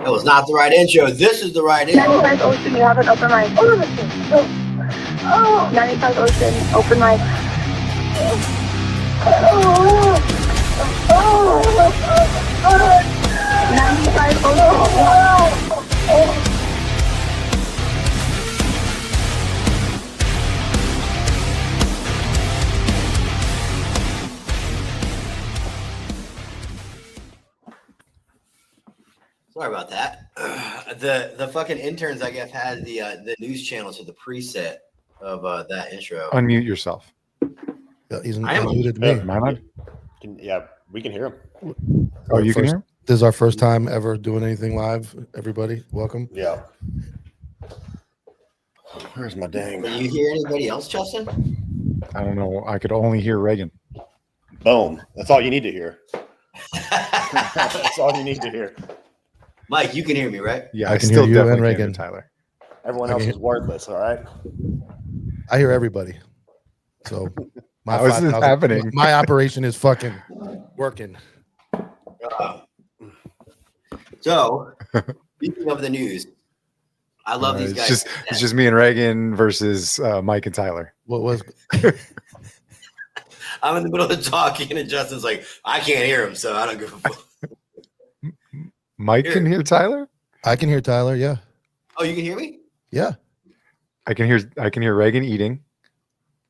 That was not the right intro. This is the right intro. 95 Ocean, you have an open mic. Oh, 95 Ocean, open mic. 95 Ocean. Sorry about that. The fucking interns, I guess, had the news channels with the preset of that intro. Unmute yourself. Yeah, he's I am unmuted me. Am I on? Yeah, we can hear him. Oh, you can hear him? This is our first time ever doing anything live. Everybody, welcome. Yeah. Where's my dang? Can you hear anybody else, Justin? I don't know. I could only hear Reagan. Boom. That's all you need to hear. That's all you need to hear. Mike, you can hear me, right? Yeah, I I can still hear you and definitely can hear Reagan. Tyler. Everyone I else can is wordless, all right? I hear everybody. So How is this 5,000 happening? My operation is fucking working. So, speaking of the news, I love these guys. It's just me and Reagan versus Mike and Tyler. What was I'm in the middle of talking, and Justin's like, I can't hear him, so I don't give a fuck. Mike can hear Tyler. I can hear Tyler, yeah. Oh, you can hear me? Yeah. I can hear Reagan eating.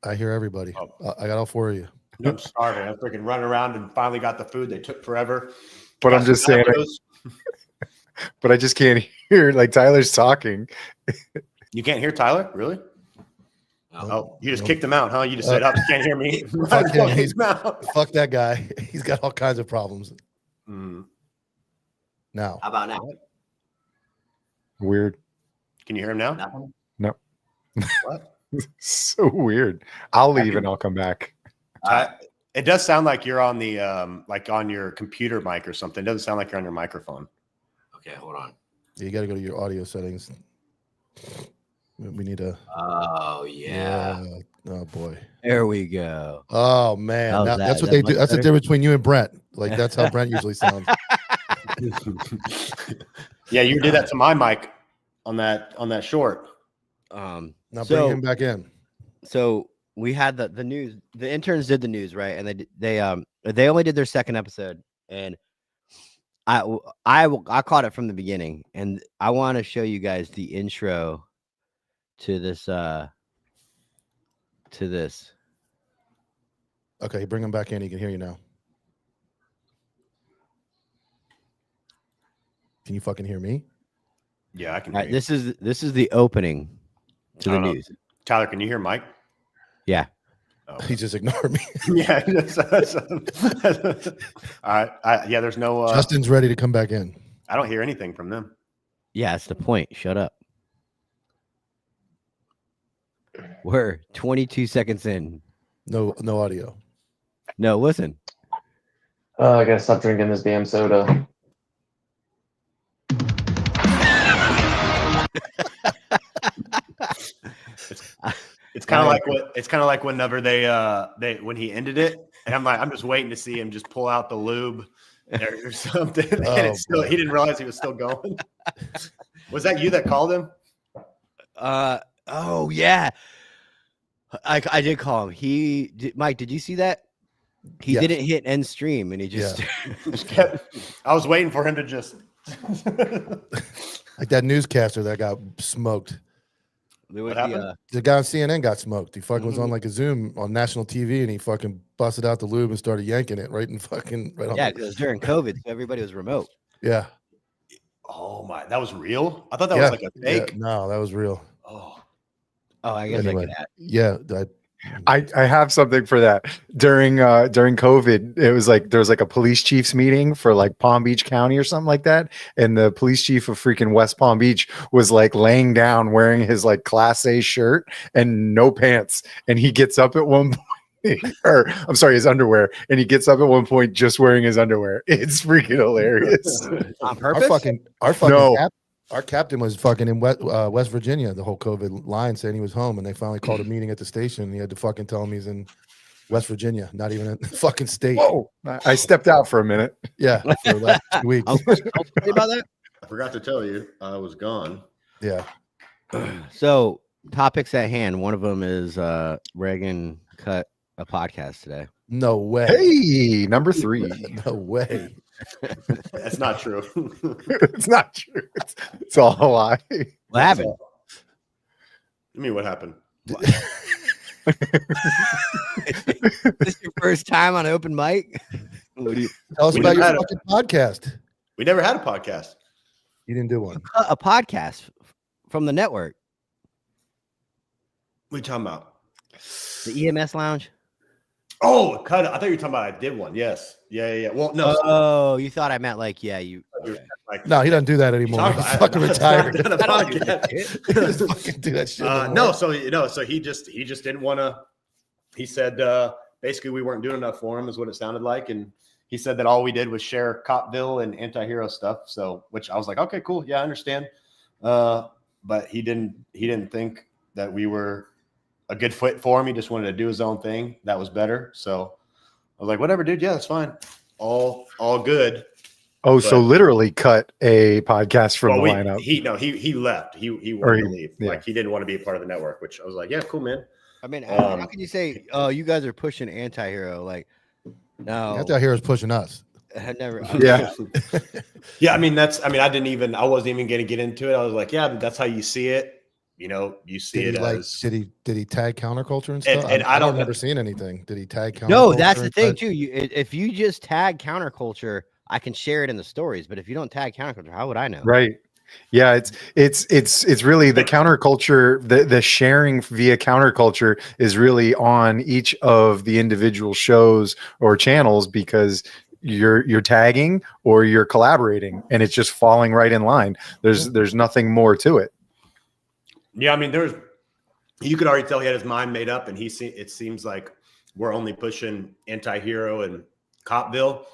I hear everybody. I got all four of you. I'm starving. I'm freaking running around and finally got the food. They took forever. But I'm just saying, but I just can't hear like Tyler's talking. You can't hear Tyler? Really? Oh, you just kicked him out, huh? You just said, "Oh, you can't hear me." Fuck him. He's out. Fuck that guy. He's got all kinds of problems. Now. How about now? Weird. Can you hear him now? Nothing? No. What? So weird. I'll leave and I'll come back. It does sound like you're on the like on your computer mic or something. It doesn't sound like you're on your microphone. Okay, hold on. You got to go to your audio settings. We need a. Oh, yeah. Oh, boy. There we go. Oh, man. How's Now, that? that's what Is they that do. much That's the better? difference between you and Brent. Like, that's how Brent usually sounds. Yeah, you did that to my mic on that short. Now bring So- him back in. So we had the news. The interns did the news, right? And they only did their second episode, and I caught it from the beginning, and I want to show you guys the intro to this. Okay, bring him back in. He can hear you now. Can you fucking hear me? Yeah, I can All hear right, you. this is the opening to the I don't know. news. Tyler, can you hear Mike? Yeah. Oh. He just ignored me. Yeah. All right. Yeah, there's no. Justin's ready to come back in. I don't hear anything from them. Yeah, that's the point. Shut up. We're 22 seconds in. No audio. No, listen. I gotta stop drinking this damn soda. It's kind of like whenever they when he ended it, and I'm just waiting to see him just pull out the lube or something. And it's still, he didn't realize he was still going. Was that you that called him? Oh yeah. I did call him. Mike, did you see that? He Yes. didn't hit end stream, and he just Just kept, I was waiting for him to just. Like that newscaster that got smoked. there was What happened? The guy on CNN got smoked. He fucking was on like a Zoom on national TV, and he fucking busted out the lube and started yanking it right on. yeah, because it was during COVID, so everybody was remote. Yeah. Oh my, that was real. I thought that was like a fake. Yeah, no, that was real. Oh, I guess Anyway. I could add. Yeah, I have something for that. During COVID, it was like there was like a police chiefs meeting for like Palm Beach County or something like that, and the police chief of freaking West Palm Beach was like laying down wearing his like Class A shirt and no pants, and he gets up at one point, or I'm sorry, his underwear, and he gets up at one point just wearing his underwear. It's freaking hilarious. On purpose? our fucking No. our captain was fucking in West Virginia the whole COVID line saying he was home, and they finally called a meeting at the station. And he had to fucking tell him he's in West Virginia, not even a fucking state. Whoa! I stepped out for a minute. Yeah, for like 2 weeks. I'll tell you about that. I forgot to tell you, I was gone. Yeah. So topics at hand. One of them is Reagan cut a podcast today. No way. Hey, number 3. No way. That's not true. It's not true. It's all a lie. What happened? I mean, what happened? This is your first time on open mic? What do you Tell us We about never your had a- fucking podcast. We never had a podcast. You didn't do one. cut a podcast from the network, What are you talking about? the EMS Lounge? Oh, cut it. I thought you were talking about I did one. Yes. Yeah. Well, no. Oh, you thought I meant like, yeah, you. You're like, No, he doesn't do that you anymore. talking He's about- fucking I- retired. I- I don't do that podcast. shit. He doesn't fucking do that shit. No, anymore. so he just didn't want to. He said basically we weren't doing enough for him, is what it sounded like, and he said that all we did was share Copville and anti-hero stuff. So, which I was like, okay, cool, yeah, I understand. But he didn't think that we were a good fit for him. He just wanted to do his own thing. That was better. So I was like, whatever, dude. Yeah, that's fine. All good. Oh, so But- literally cut a podcast from Well, the lineup. he left. He Or wanted he- to leave. yeah. Like he didn't want to be a part of the network, which I was like, yeah, cool, man. I mean, Um, how can you say, oh, you guys are pushing anti-hero? Like, no, Out here is pushing us. I never. Yeah. Yeah, I mean, I wasn't even going to get into it. I was like, yeah, that's how you see it. You know, you see Did it he like? as Did he tag counterculture and And- stuff? and I don't know- remember seeing anything. Did he tag counterculture? No, that's the and thing such? too. If you just tag counterculture, I can share it in the stories. But if you don't tag counterculture, how would I know? Right. Yeah, it's really the counterculture, the sharing via counterculture is really on each of the individual shows or channels because you're tagging or you're collaborating and it's just falling right in line. There's nothing more to it. Yeah, I mean, you could already tell he had his mind made up, and it seems like we're only pushing anti-hero and Copville,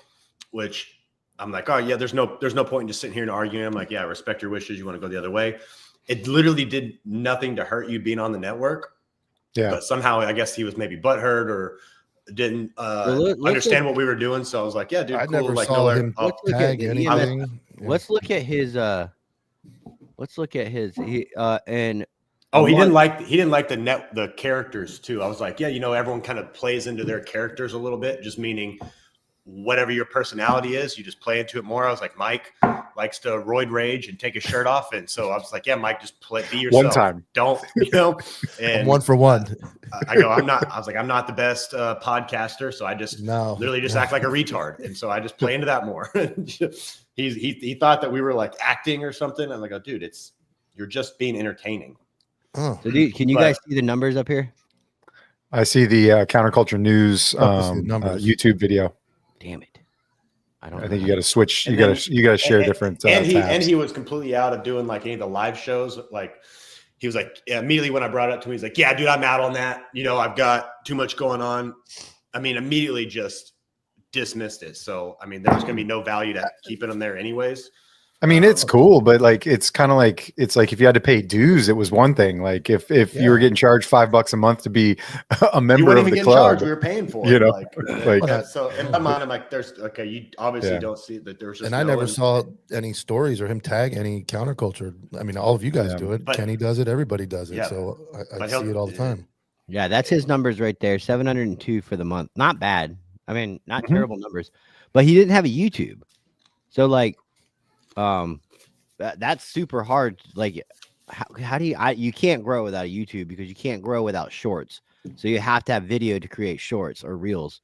which I'm like, oh yeah, there's no point in just sitting here and arguing. I'm like, yeah, I respect your wishes. You want to go the other way. It literally did nothing to hurt you being on the network. Yeah. But somehow I guess he was maybe butthurt or didn't let's understand look- what we were doing. So I was like, yeah, dude, I cool. never Like, saw him Let's look at tag the anything. Yeah. Let's look at his. Let's look at his. And Oh, he one- didn't like the characters too. I was like, yeah, everyone kind of plays into their characters a little bit, just meaning whatever your personality is, you just play into it more. I was like, Mike likes to roid rage and take his shirt off, and so I was like, yeah, Mike, just be yourself. One time. Don't I'm And 1 for 1. I go, I'm not the best podcaster, so I just No, literally just act like a retard, and so I just play into that more. he thought that we were like acting or something. I'm like, oh, dude, you're just being entertaining. Oh, so can you But- guys see the numbers up here? I see the counterculture news Let's see the numbers. YouTube video. Damn it! I don't. I think know. you got to switch. And You got then- to share and- different. and tabs. he was completely out of doing like any of the live shows. Like he was like, yeah, immediately when I brought it up to him, he's like, yeah, dude, I'm out on that. I've got too much going on. I mean, immediately just dismissed it. So I mean, there was gonna be no value to keeping him there anyways. I mean, it's cool, but like it's kind of like if you had to pay dues, it was one thing. Like if you were Yeah. getting charged $5 a month to be a You member weren't of even the getting club, charged. We were paying for it. you know, like like- so in my mind, I'm like, you obviously Yeah. don't see that there's just and I never saw any stories or him tag any counterculture. I mean, all of you guys Yeah. do it. But- Kenny does it. Everybody does it. Yeah. So I But see he'll- it all the time. Yeah, that's his numbers right there. 702 for the month. Not bad. I mean, not Mhm. terrible numbers. But he didn't have a YouTube. So like that's super hard. Like how do you can't grow without a YouTube because you can't grow without shorts. So you have to have video to create shorts or reels.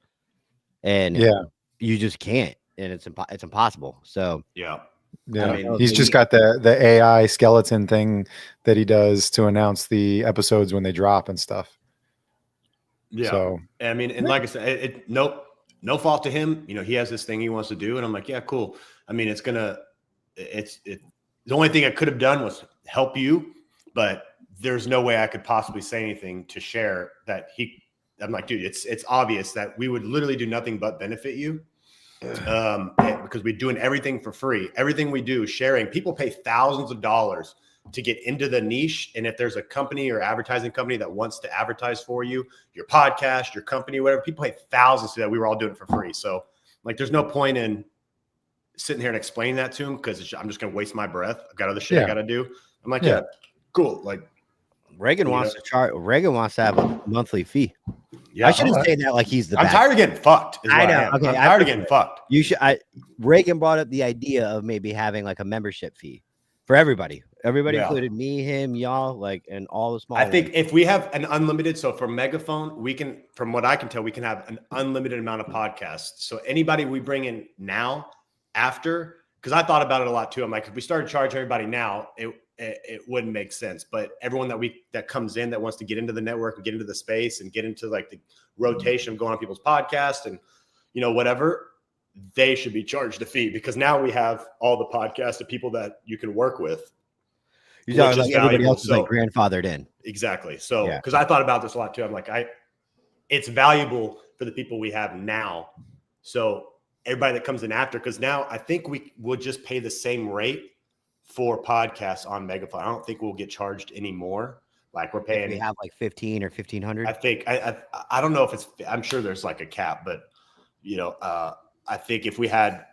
And yeah, you just can't. And it's impossible. So Yeah. yeah. I mean, He's just got the AI skeleton thing that he does to announce the episodes when they drop and stuff. Yeah. So I mean, and like I said, no fault to him. He has this thing he wants to do, and I'm like, yeah, cool. I mean, the only thing I could have done was help you, but there's no way I could possibly say anything to share that I'm like, dude, it's obvious that we would literally do nothing but benefit you. Because we're doing everything for free. Everything we do, sharing. People pay thousands of dollars to get into the niche. And if there's a company or advertising company that wants to advertise for you, your podcast, your company, whatever, people pay thousands to that. We were all doing it for free. So like, there's no point in sitting here and explaining that to him because I'm just going to waste my breath. I've got other shit I Yeah. got to do. I'm like, Yeah. yeah, cool. Like, Reagan wants to charge. Reagan wants to have a monthly fee. yeah, I shouldn't say that like he's the. I'm bad tired of getting fucked. is I what know. am. Okay, I'm I tired of feel getting fucked. You should. Reagan brought up the idea of maybe having like a membership fee for everybody. Everybody Yeah. included me, him, y'all, like, and all the small. I think ones. if we have an unlimited, so for Megaphone, we can, from what I can tell, we can have an unlimited amount of podcasts. So anybody we bring in now, after, because I thought about it a lot too. I'm like, if we started charging everybody now, it wouldn't make sense. But everyone that comes in that wants to get into the network and get into the space and get into like the rotation of going on people's podcasts and whatever, they should be charged a fee because now we have all the podcasts of people that you can work with. You know, which is like everybody valuable. else is like So- grandfathered in. Exactly. So, Yeah. because I thought about this a lot too. I'm like, it's valuable for the people we have now. So everybody that comes in after, because now I think we will just pay the same rate for podcasts on Megaphone. I don't think we'll get charged anymore. Like we're If paying. we have like 15 or 1,500. I think I don't know if it's. I'm sure there's like a cap, but I think if we had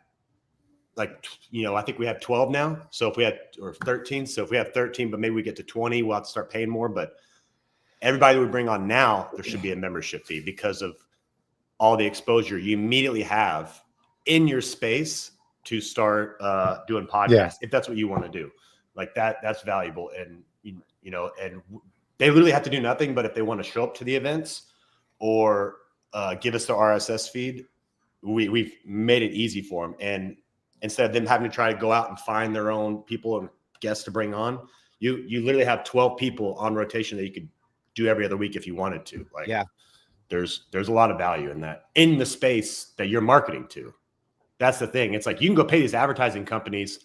I think we have 12 now. So if we had, or 13. So if we have 13, but maybe we get to 20, we'll have to start paying more. But everybody we bring on now, there should be a membership fee because of all the exposure you immediately have in your space to start doing podcasts. Yeah. If that's what you want to do, like that's valuable. And, and they literally have to do nothing, but if they want to show up to the events or give us the RSS feed, we've made it easy for them. And instead of them having to try to go out and find their own people and guests to bring on, you literally have 12 people on rotation that you could do every other week if you wanted to. Like, Yeah. there's a lot of value in that, in the space that you're marketing to. That's the thing. It's like you can go pay these advertising companies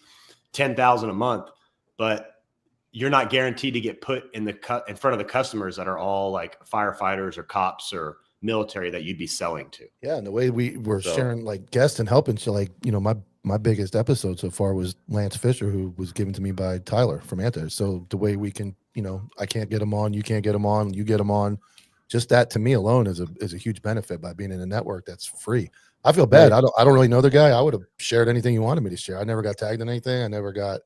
$10,000 a month, but you're not guaranteed to get put in front of the customers that are all like firefighters or cops or military that you'd be selling to. Yeah, and the way we were So- sharing like guests and helping, so like my biggest episode so far was Lance Fisher, who was given to me by Tyler from Antas. So the way we can, I can't get him on, you can't get him on, you get him on. Just that to me alone is a huge benefit by being in a network that's free. I feel bad. I don't really know the guy. I would have shared anything you wanted me to share. I never got tagged in anything. I never got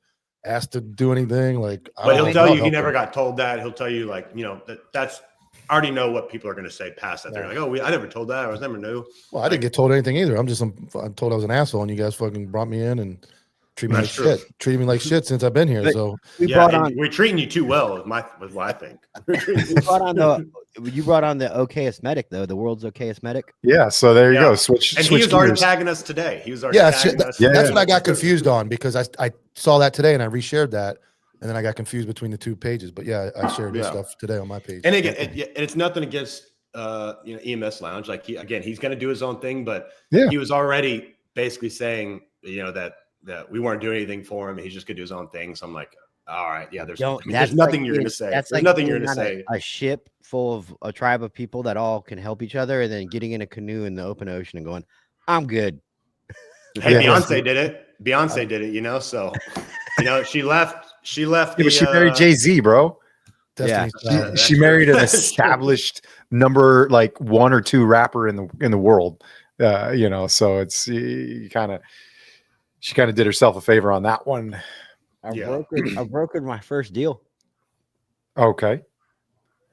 asked to do anything. Like, But he'll tell you he he never got told that. He'll tell you like, that's I already know what people are going to say past that. They're like, oh, I never told that. I was never knew. Well, I didn't get told anything either. I'm told I was an asshole, and you guys fucking brought me in and treat me like That's true. shit. Treated me like shit since I've been here. But- So We Yeah, brought and on. we're treating you too well. Is what I think. We brought on the. You brought on the OKest medic though. The world's OKest medic. Yeah, so there you Yeah. go. Switch. And he switch was already gears. tagging us today. He was already yeah, tagging us. that's what I got confused on because I saw that today and I reshared that, and then I got confused between the two pages. But yeah, I shared this Yeah. stuff today on my page. And again, it's nothing against EMS Lounge. Like he's going to do his own thing, but Yeah. he was already basically saying that we weren't doing anything for him. He's just going to do his own thing. So I'm like, all right, yeah. There's That's nothing like you're going being- to say. That's There's like nothing you're being going to on say. A ship full of a tribe of people that all can help each other, and then getting in a canoe in the open ocean and going, "I'm good." Hey, Yeah. Beyonce did it. Beyonce did it. So she left. She left. Yeah, but she married Jay-Z, bro. Destiny's She, Child. that's she married an true. That's true. established number like 1 or 2 rapper in the world. So it's she kind of did herself a favor on that one. I Yeah. brokered my first deal. Okay.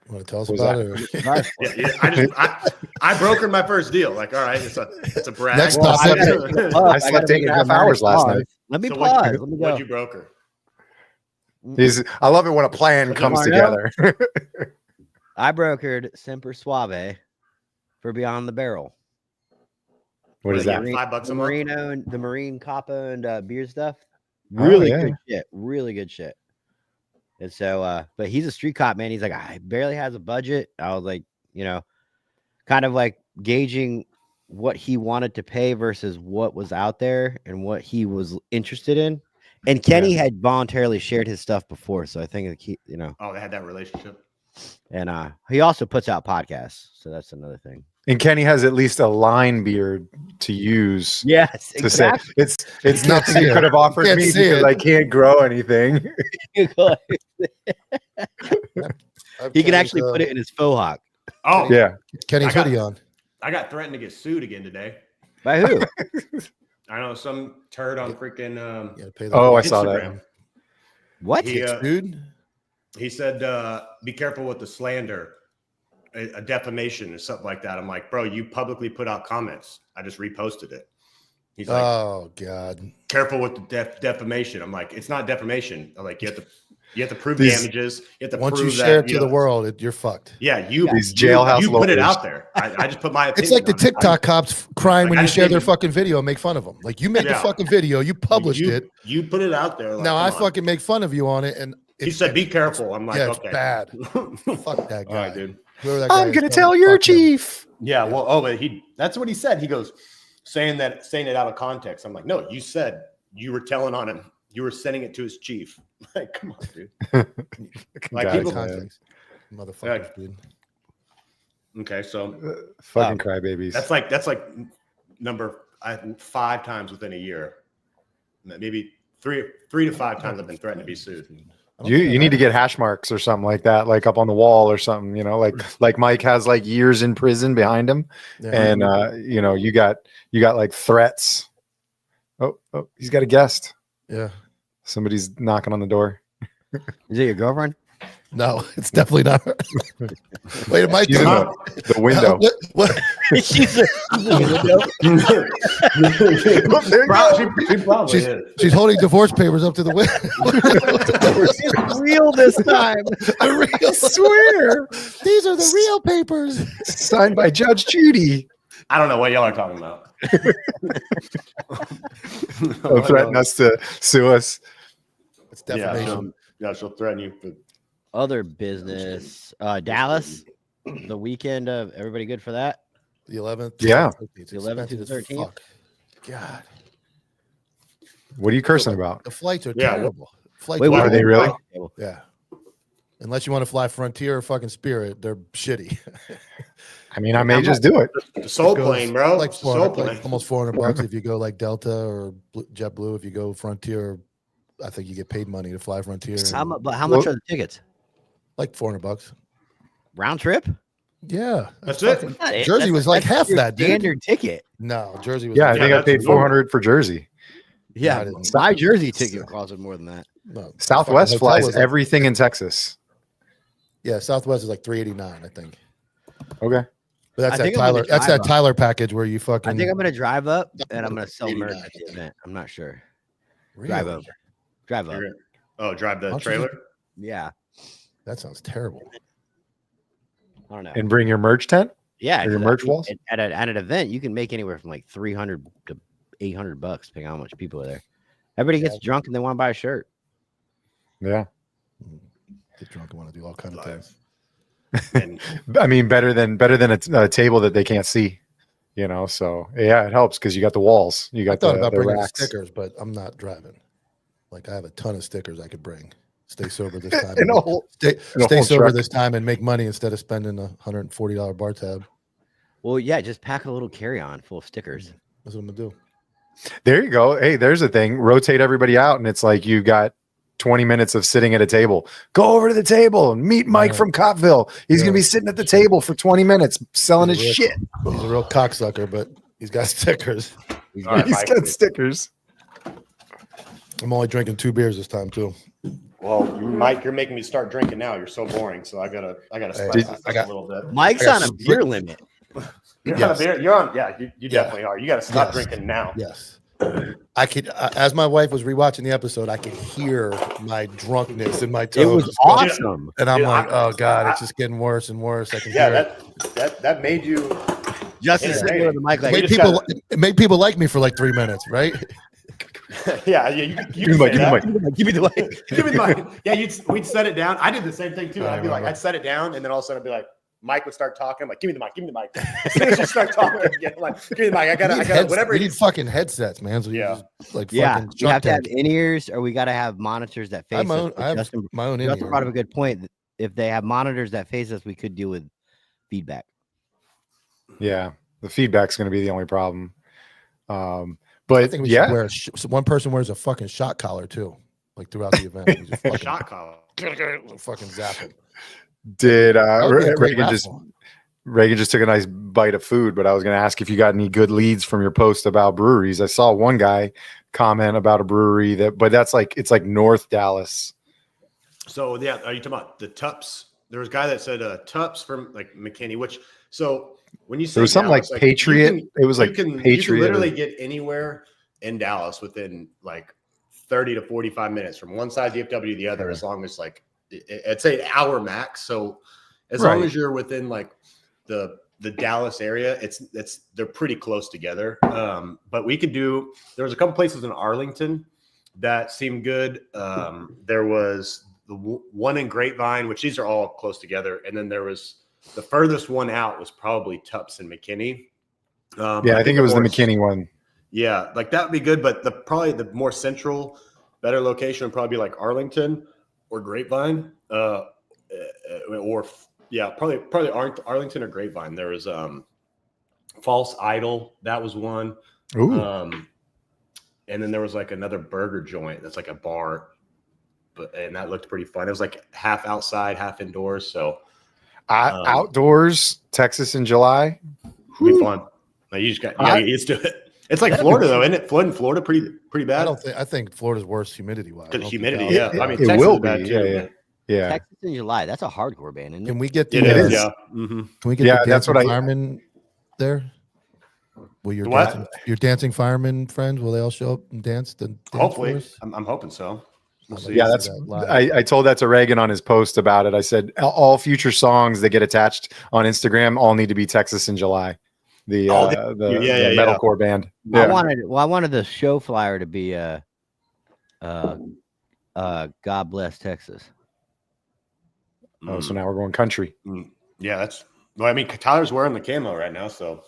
Want to tell us Was about that- it? or- Right. Yeah, I brokered my first deal. Like, all right, it's a brag. Next Well, topic. I slept 8.5 hours last night. Let me So pause. what'd Let me What'd go. you broker? I love it when a plan comes Mario? together. I brokered Semper Suave for Beyond the Barrel. What is Yeah. that? $5 a The month? Merino and the Marine Kappa and beer stuff. Oh, Really yeah. good shit. Really good shit. And so, but he's a street cop, man. He's like, I barely has a budget. I was like, kind of like gauging what he wanted to pay versus what was out there and what he was interested in. And Kenny had voluntarily shared his stuff before, so I think that he, Oh, they had that relationship. and he also puts out podcasts, so that's another thing. And Kenny has at least a line beard to use Yes, to say it's can't nothing see you it. could have offered Can't me see because it. I can't grow anything. he can Kenny's, actually put it in his faux hawk. Oh, Yeah. Kenny's I got- hoodie on. I got threatened to get sued again today. By who? I know some turd on freaking Yeah, pay the Oh, I fee. saw that. Instagram. What? He, Dude. he said, "Be careful with the slander, a defamation, or something like that." I'm like, "Bro, you publicly put out comments. I just reposted it." He's like, Oh God. "Careful with the defamation." I'm like, "It's not defamation. I'm like, you have to prove These- damages. You have to Once prove you share that, it to the world, you're fucked. Yeah, you These jailhouse you put it lawyers. out there. I just put my opinion. It's like the on it. TikTok cops crying like, when I you just share their didn't- fucking video and make fun of them. Like you make the Yeah. fucking video, you published you, it. You put it out there. Like, Now I come on. fucking make fun of you on it, and He said, "Be careful." I'm like, yeah, it's "Okay, bad. Fuck that All guy, right, dude." Whoever that guy I'm is, gonna fuck tell your him. chief. Yeah, well, but that's what he said. He goes saying it out of context. I'm like, "No, you said you were telling on him. You were sending it to his chief." Like, come on, dude. Like, Guys, people- man. Context. Motherfuckers, dude. Okay, so Fucking crybabies. that's like number 5 times within a year. Maybe three to 5 times I've been threatened to be sued. You need to get hash marks or something like that, like up on the wall or something, you know, like Mike has like years in prison behind him. Yeah. And you know, you got like threats. Oh, he's got a guest. Yeah. Somebody's knocking on the door. Is it your girlfriend? No, it's definitely not. Wait, it might be. She's in the window. What? She's She probably She's, is. she's holding divorce papers up to the window. real this time. The real, I swear. these are the real papers. Signed by Judge Judy. I don't know what y'all are talking about. They'll threaten us to sue us. It's Yeah, defamation. she'll threaten you for Other business. Dallas, the weekend of everybody good for that? The 11th. Yeah. It's The 11th to the expensive as 13th. fuck. God, What are you cursing about? the flights are Yeah, terrible. Flights Wait, Are what they really? Yeah. Unless you want to fly Frontier or fucking Spirit, they're shitty. I mean, I may just do it. the soul It goes plane, bro. Like, Soul 400, plane. like almost $400 if you go like Delta or JetBlue. If you go Frontier, I think you get paid money to fly Frontier. How, but how Well- much are the tickets? Like $400. Round trip? Yeah. That's it. fucking- Not it. Jersey was like that's half your that, dude. standard ticket. No, Jersey was. Yeah, I like, think I that's paid normal. 400 for Jersey. Yeah, I didn't- my Jersey ticket costs more than that. no. Southwest Fucking hotel flies was like- everything in Texas. Yeah, Southwest is like $389, I think. Okay. But that's I that think I'm gonna Tyler. That's drive that up. Tyler package where you fucking. I think I'm gonna drive up and I'm gonna sell merch 89, at the event. I'm not sure. Really? Drive over. Drive up. You're gonna- Oh, drive the Why don't you trailer. Yeah. That sounds terrible. I don't know. And bring your merch tent? Yeah, or your 'cause merch walls? at an event, you can make anywhere from like $300 to $800, depending on how much people are there. Everybody gets drunk and they want to buy a shirt. Yeah. Get drunk and want to do all kind of things. And I mean, better than a table that they can't see, you know? So yeah, it helps because you got the walls. You I got thought about the bringing racks. stickers, but I'm not driving. Like I have a ton of stickers I could bring. Stay sober this time. In a whole- stay in a stay whole sober truck. this time and make money instead of spending $140 bar tab. Well, yeah, just pack a little carry-on full of stickers. That's what I'm gonna do. There you go. Hey, there's a thing. Rotate everybody out, and it's like you got 20 minutes of sitting at a table. Go over to the table and meet Mike Yeah. from Copville. He's Yeah. gonna be sitting at the table for 20 minutes selling his He's a real- shit. He's a real cocksucker, but he's got stickers. He's All right, He's Mike. got stickers. I'm only drinking 2 beers this time too. well, Mike, you're making me start drinking now. You're so boring. So I gotta spice Did- this I up got- a little bit. Mike's I got on a split- beer limit. You're Yes. on a beer. You're on. Yeah, you Yeah. definitely are. You got to stop Yes. drinking now. Yes. I could, as my wife was rewatching the episode, I could hear my drunkenness in my toes. It was awesome. And I'm Dude, like, I- oh God, it's just getting worse and worse. I can Yeah, hear it. that made you. Justin Yeah. sitting there with the mic It like, made just people, got- it made people like me for like 3 minutes, right? Yeah, you Give me can Mike, say give me that. Mike. give me the mic. Give me the mic. Yeah, we'd set it down. I did the same thing too. I I'd be like, remember. I'd set it down, and then all of a sudden I'd be like, Mike would start talking. I'm like, give me the mic, give me the mic. As soon as you start talking again, I'm like, give me the mic. I gotta, whatever. We it need is. fucking headsets, man. So you Yeah. just like Yeah, fucking you have to have Shark Tank. in-ears or we got to have monitors that I face have my us. own, But I have Justin, my own in Justin here. brought up a good point. If they have monitors that face us, we could deal with feedback. Yeah, the feedback's gonna be the only problem. I But think we yeah, should wear. So one person wears a fucking shot collar too, like throughout the event. You just fucking, Shot collar. fucking zap it. did That would be a great Reagan just raffle. Reagan just took a nice bite of food, but I was going to ask if you got any good leads from your post about breweries. I saw one guy comment about a brewery but that's like, it's like North Dallas. So yeah, are you talking about the Tups? There was a guy that said Tups from like McKinney, which so when you say There was something Dallas, like Patriot. It was like you can Patriot. literally get anywhere in Dallas within like 30 to 45 minutes from one side DFW to the other, as long as like I'd say an hour max. So as long as you're within like the Dallas area, they're pretty close together. But we could do. There was a couple places in Arlington that seemed good. There was the one in Grapevine, which these are all close together, and then there was the furthest one out was probably Tups and McKinney. I think it was the McKinney one. Yeah, like that would be good, but probably the more central, better location would probably be like Arlington or Grapevine, or probably Arlington or Grapevine. There was False Idol, that was one. Ooh. And then there was like another burger joint that's like a bar, and that looked pretty fun. It was like half outside, half indoors. So outdoors, Texas in July. It'd be fun. Like you just got get used to it. It's like Florida though, isn't it? Florida pretty bad. I think Florida's worse humidity wise. Humidity, yeah. I mean, It Texas will is bad be, too. Yeah. Texas in July. That's a hardcore band, isn't it? Can we get the It is, is. yeah. Mm-hmm. Can we get Yeah, the that's dancing what I- firemen there? Will your What? your dancing firemen friends, will they all show up and dance? Hopefully, I'm hoping so. We'll see. Yeah, that's. I told that to Reagan on his post about it. I said all future songs that get attached on Instagram all need to be Texas in July. The metalcore band. I wanted the show flyer to be God Bless Texas. Oh, so now we're going country. Yeah, that's. Well, I mean, Tyler's wearing the camo right now, so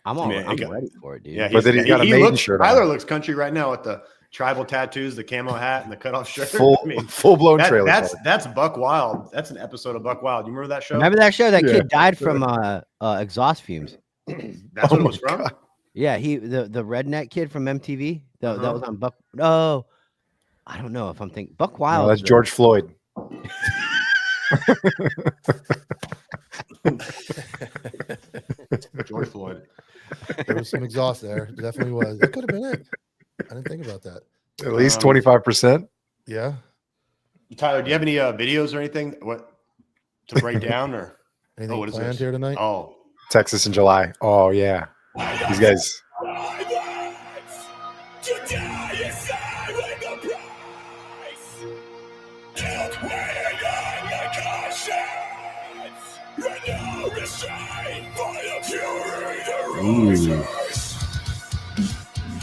I'm I mean, ready for it, dude. yeah. But then he's got a Maiden looks, shirt on. Tyler looks country right now with the tribal tattoos, the camo hat, and the cutoff shirt. Full blown trailer. That's Buck Wild. That's an episode of Buck Wild. You remember that show? Remember that show? That kid died from exhaust fumes. That's what it was from. Yeah, the redneck kid from MTV. That was on Buck. No, I don't know if I'm thinking Buck Wild. No, that's George Floyd. George Floyd. There was some exhaust there. Definitely was. It could have been it. I didn't think about that. At least 25%. Yeah. Tyler, do you have any videos or anything to break down or Anything what is planned this? here tonight? Oh, Texas in July. Oh yeah, these guys.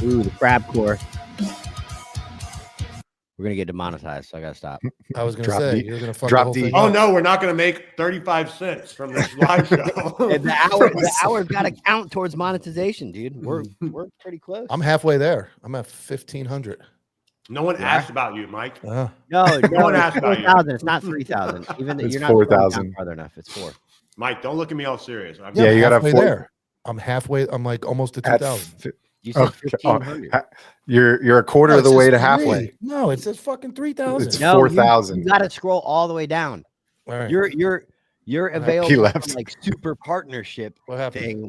Ooh, the crab core. We're gonna get demonetized, so I gotta stop. I was gonna Drop say D- you're gonna fuck drop the whole D. thing oh up. no, we're not going to make 35 cents from this live show. And the hour's got to count towards monetization, dude. We're pretty close. I'm halfway there. I'm at 1,500. No one asked about you, Mike. no, one it's asked about you. 4,000. It's not 3,000. Even It's you're not 4,000. farther enough. It's 4. Mike, don't look at me all serious. Yeah, I'm you gotta halfway afford- there. I'm halfway. I'm like almost to At 2,000. You said Okay. 1,500. You're a quarter No, of the it way says to 3. halfway. No, it says fucking 3,000. It's No, 4,000. You got to scroll all the way down. All right. You're available He for left. like super partnership What happened? thing.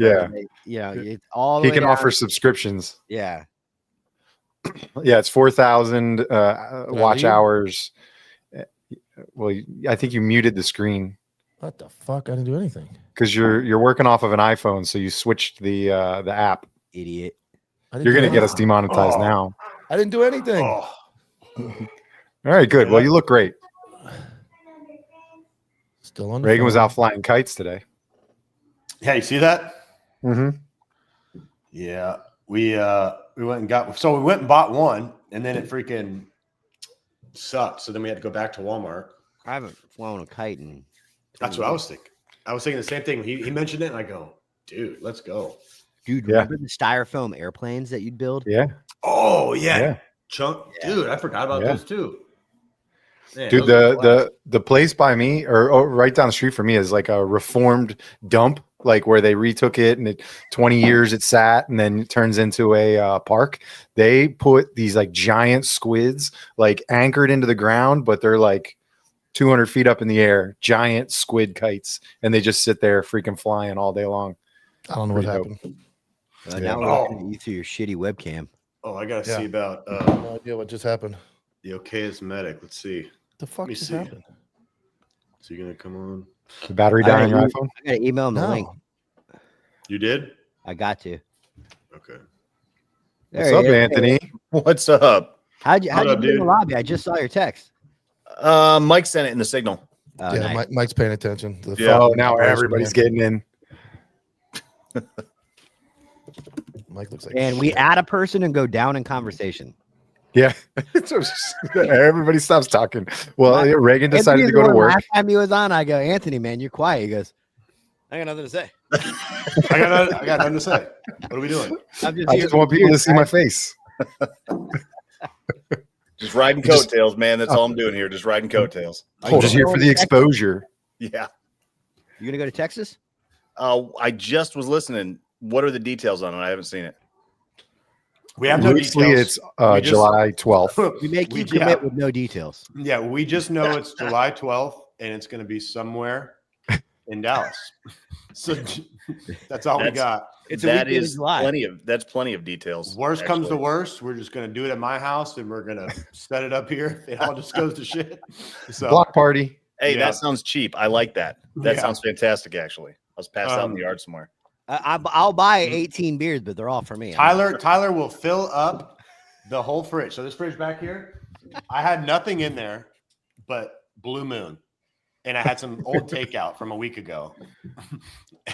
Yeah. It's all the He way can down. offer subscriptions. Yeah. Yeah, it's 4,000 watch leave? hours. Well, I think you muted the screen What the fuck? I didn't do anything. because you're working off of an iPhone, so you switched the app. Idiot. I didn't You're do gonna get us anything. demonetized Oh. now. I didn't do anything. Oh, All right, good. Well, you look great. Still on. the Reagan was phone. out flying kites today. yeah, you see that? Mm-hmm. Yeah, we went and bought one, and then it freaking sucked. So then we had to go back to Walmart. I haven't flown a kite in. That's what I was thinking. I was thinking the same thing. He mentioned it, and I go, dude, let's go. Dude, Yeah. remember the styrofoam airplanes that you'd build? Yeah, Oh yeah, Yeah. chunk, Yeah. dude. I forgot about Yeah. those too. Man, dude. those are blast. The place by me, or right down the street from me, is like a reformed dump, like where they retook it and 20 years it sat, and then it turns into a park. They put these like giant squids like anchored into the ground, but they're like 200 feet up in the air, giant squid kites, and they just sit there freaking flying all day long. I don't know what Pretty dope. happened. Yeah. Now we're looking at you through your shitty webcam. Oh, I gotta Yeah. see about No idea what just happened. the Okayas medic. Let's see. The fuck me just see. happened? Is he gonna come on? The battery I die on your gotta iPhone? I gotta email him the No. link. You did? I got to. Okay. What's There up, he is. Anthony? What's up? How'd you What get up, in the dude? lobby? I just saw your text. Mike sent it in the signal. Oh, Yeah, nice. Mike's paying attention. The Yeah. Oh, fucking now operation everybody's man. getting in. Mike looks like And we shit. add a person and go down in conversation. Yeah. Everybody stops talking. Well, My- Reagan decided Anthony's to go the to one work. Last time he was on, I go, Anthony, man, you're quiet. He goes, I got nothing to say. I got nothing to say. What are we doing? I'm just I here just for want people to beers, see my guys. face. Just riding Just- coattails, man. That's all I'm doing here. Just riding coattails. I'm just here for the exposure. Yeah. You gonna go to Texas? I just was listening. What are the details on it? I haven't seen it. We have no Loosely, details. it's We just- July 12th. We make you We- commit yeah. with no details. Yeah, we just know it's July 12th and it's going to be somewhere in Dallas. So that's all we That's- got. It's a That weekend in is July. that's plenty of details. Worst comes to actually. worst, we're just going to do it at my house and we're going to set it up here. It all just goes to shit. So Block party. Hey, Yeah. that sounds cheap. I like that. That Yeah. sounds fantastic, actually. I'll pass out in the yard somewhere. I'll buy 18 beers, but they're all for me. Tyler will fill up the whole fridge. So this fridge back here, I had nothing in there but Blue Moon. And I had some old takeout from a week ago.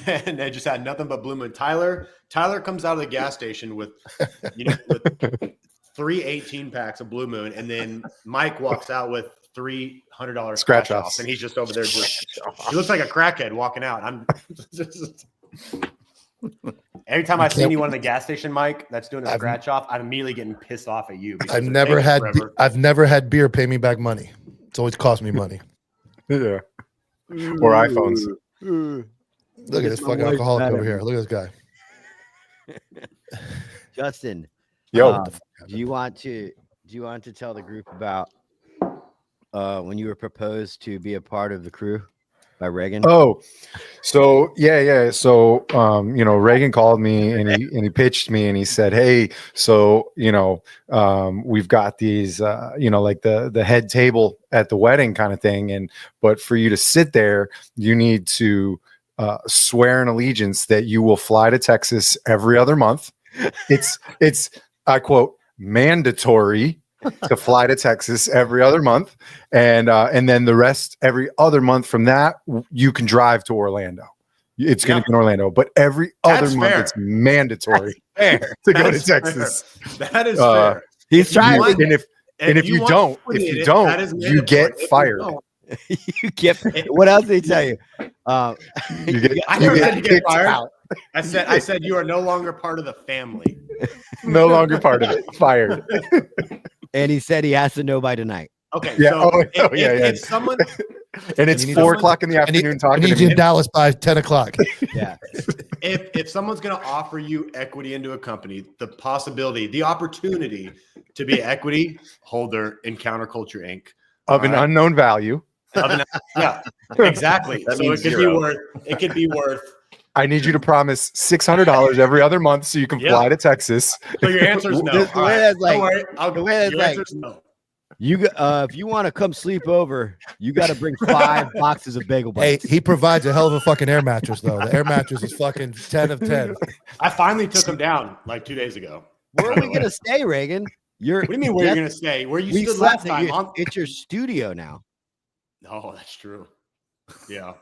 And I just had nothing but Blue Moon. Tyler comes out of the gas station with 3 18 packs of Blue Moon. And then Mike walks out with $300 Scratch offs. And he's just over there. He looks like a crackhead walking out. I'm just, every time I see anyone in the gas station, Mike, that's doing a I've- scratch off, I'm immediately getting pissed off at you. because I've they're never taking had forever. I've never had beer pay me back money. It's always cost me money. Yeah. Or iPhones. Look at this my fucking wife's alcoholic mad over at here. Look at this guy. Justin, Yo. do you want to tell the group about when you were proposed to be a part of the crew by Reagan? Oh, so yeah. So Reagan called me and he pitched me and he said, "Hey, so we've got these like the head table at the wedding kind of thing, but for you to sit there, you need to swear an allegiance that you will fly to Texas every other month. It's I quote mandatory." To fly to Texas every other month, and then the rest every other month from that you can drive to Orlando. It's going to be in Orlando, but every That's other month fair. it's mandatory Fair. to go to That's fair. Texas. That is Uh, fair. He's you trying. want- And if you want don't, to put it, you that is you get mandatory. If you fired. don't- You get. What else did he tell you? You get I you heard get that you get kicked fired. out. I said you are no longer part of the family. No longer part of it. Fired. And he said he has to know by tonight. Okay, Yeah, so if someone And it's you need 4 someone- o'clock in the I need, afternoon I talking need to you me. in Dallas by 10 o'clock. Yeah. if someone's going to offer you equity into a company, the possibility, the opportunity to be an equity holder in Counterculture Inc. Of an All right. unknown value. Yeah, exactly. That So means it could be worth. I need you to promise $600 every other month so you can Yeah. fly to Texas. So your answer is no. The way All right, that's like- don't worry. the way that's your like- answer is no. If you want to come sleep over, you got to bring 5 boxes of bagel Hey, bites. he provides a hell of a fucking air mattress, though. The air mattress is fucking 10 of 10. I finally took him down like 2 days ago. Where are we gonna stay, Reagan? What do you mean where you're going to stay? Where you We stood slept last at time? it's your studio now. No, that's true. Yeah.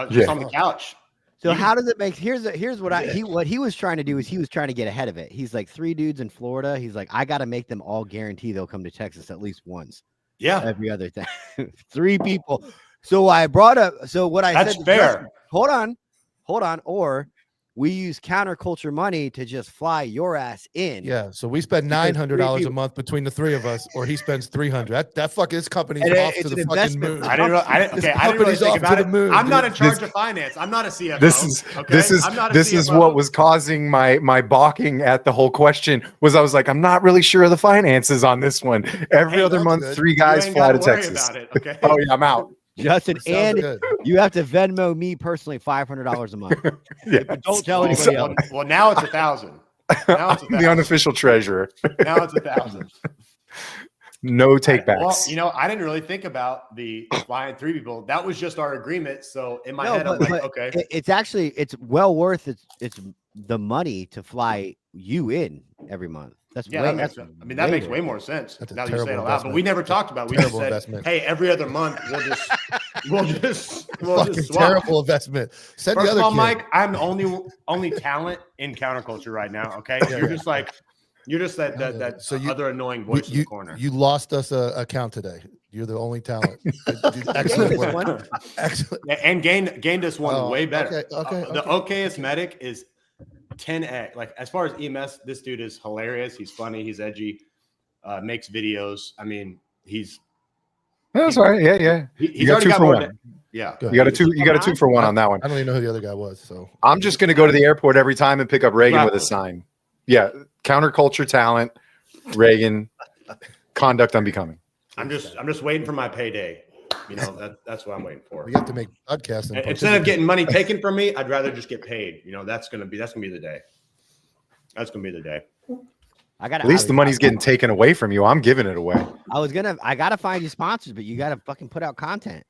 Just Yeah. on the couch. So You- how does it make? Here's what he was trying to do is he was trying to get ahead of it. He's like 3 dudes in Florida. He's like, I got to make them all guarantee they'll come to Texas at least once Yeah. every other time. 3 people. So I brought up. So what I That's said. to fair. Justin- hold on. Or we use counterculture money to just fly your ass in. Yeah, so we spend Because $900 a month between the three of us, or he spends $300. That fucking this company's And off to it's the an fucking investment. moon. I didn't. Okay, I didn't really company's think off about to it. the moon, I'm not in dude. charge of finance. I'm not a CFO. This is what was causing my balking at the whole question. Was I was like, I'm not really sure of the finances on this one. Every Hey, other that's month, good. 3 You guys ain't fly to gotta worry Texas. about it, okay? Oh yeah, I'm out. Justin, Sounds and good. you have to Venmo me personally $500 a month. Yeah, But don't tell Well, anybody else. well, now it's 1,000. Now it's I'm 1,000. the unofficial treasurer. Now it's 1,000. No takebacks. Well, you know, I didn't really think about the flying 3 people. That was just our agreement. So in my head, I'm like, okay. It's actually it's well worth it's the money to fly you in every month. That's Yeah, way, that makes, that's I mean, that makes worth way it. more sense That's a now that you say it terrible out loud. But investment. we never talked about it. We just Terrible said, investment. hey, every other month we'll just Fucking swap. terrible investment. Send First the of other all, kid. Mike, I'm the only talent in counterculture right now. Okay, Yeah, you're yeah. just like that So you- other annoying We- voice in the corner. you lost us a account today. You're the only talent. Excellent work. Excellent. And gained us one Oh, way better. okay, The okay. okayest medic is 10x. Like as far as EMS, this dude is hilarious. He's funny. He's edgy. Makes videos. I mean, he's That's all right. Yeah, yeah. he's got already 2 got for more. 1. Yeah, Good. You got a 2. You got a 2 for 1 on that one. I don't even know who the other guy was. So I'm just gonna go to the airport every time and pick up Reagan with a Exactly. sign. Yeah, counterculture talent, Reagan, conduct unbecoming. I'm just waiting for my payday. You know, that's what I'm waiting for. we have to make podcasts. And Instead of getting money taken from me, I'd rather just get paid. You know, that's gonna be the day. That's gonna be the day. At least the money's getting taken away from you. I'm giving it away. I gotta find you sponsors, but you gotta fucking put out content.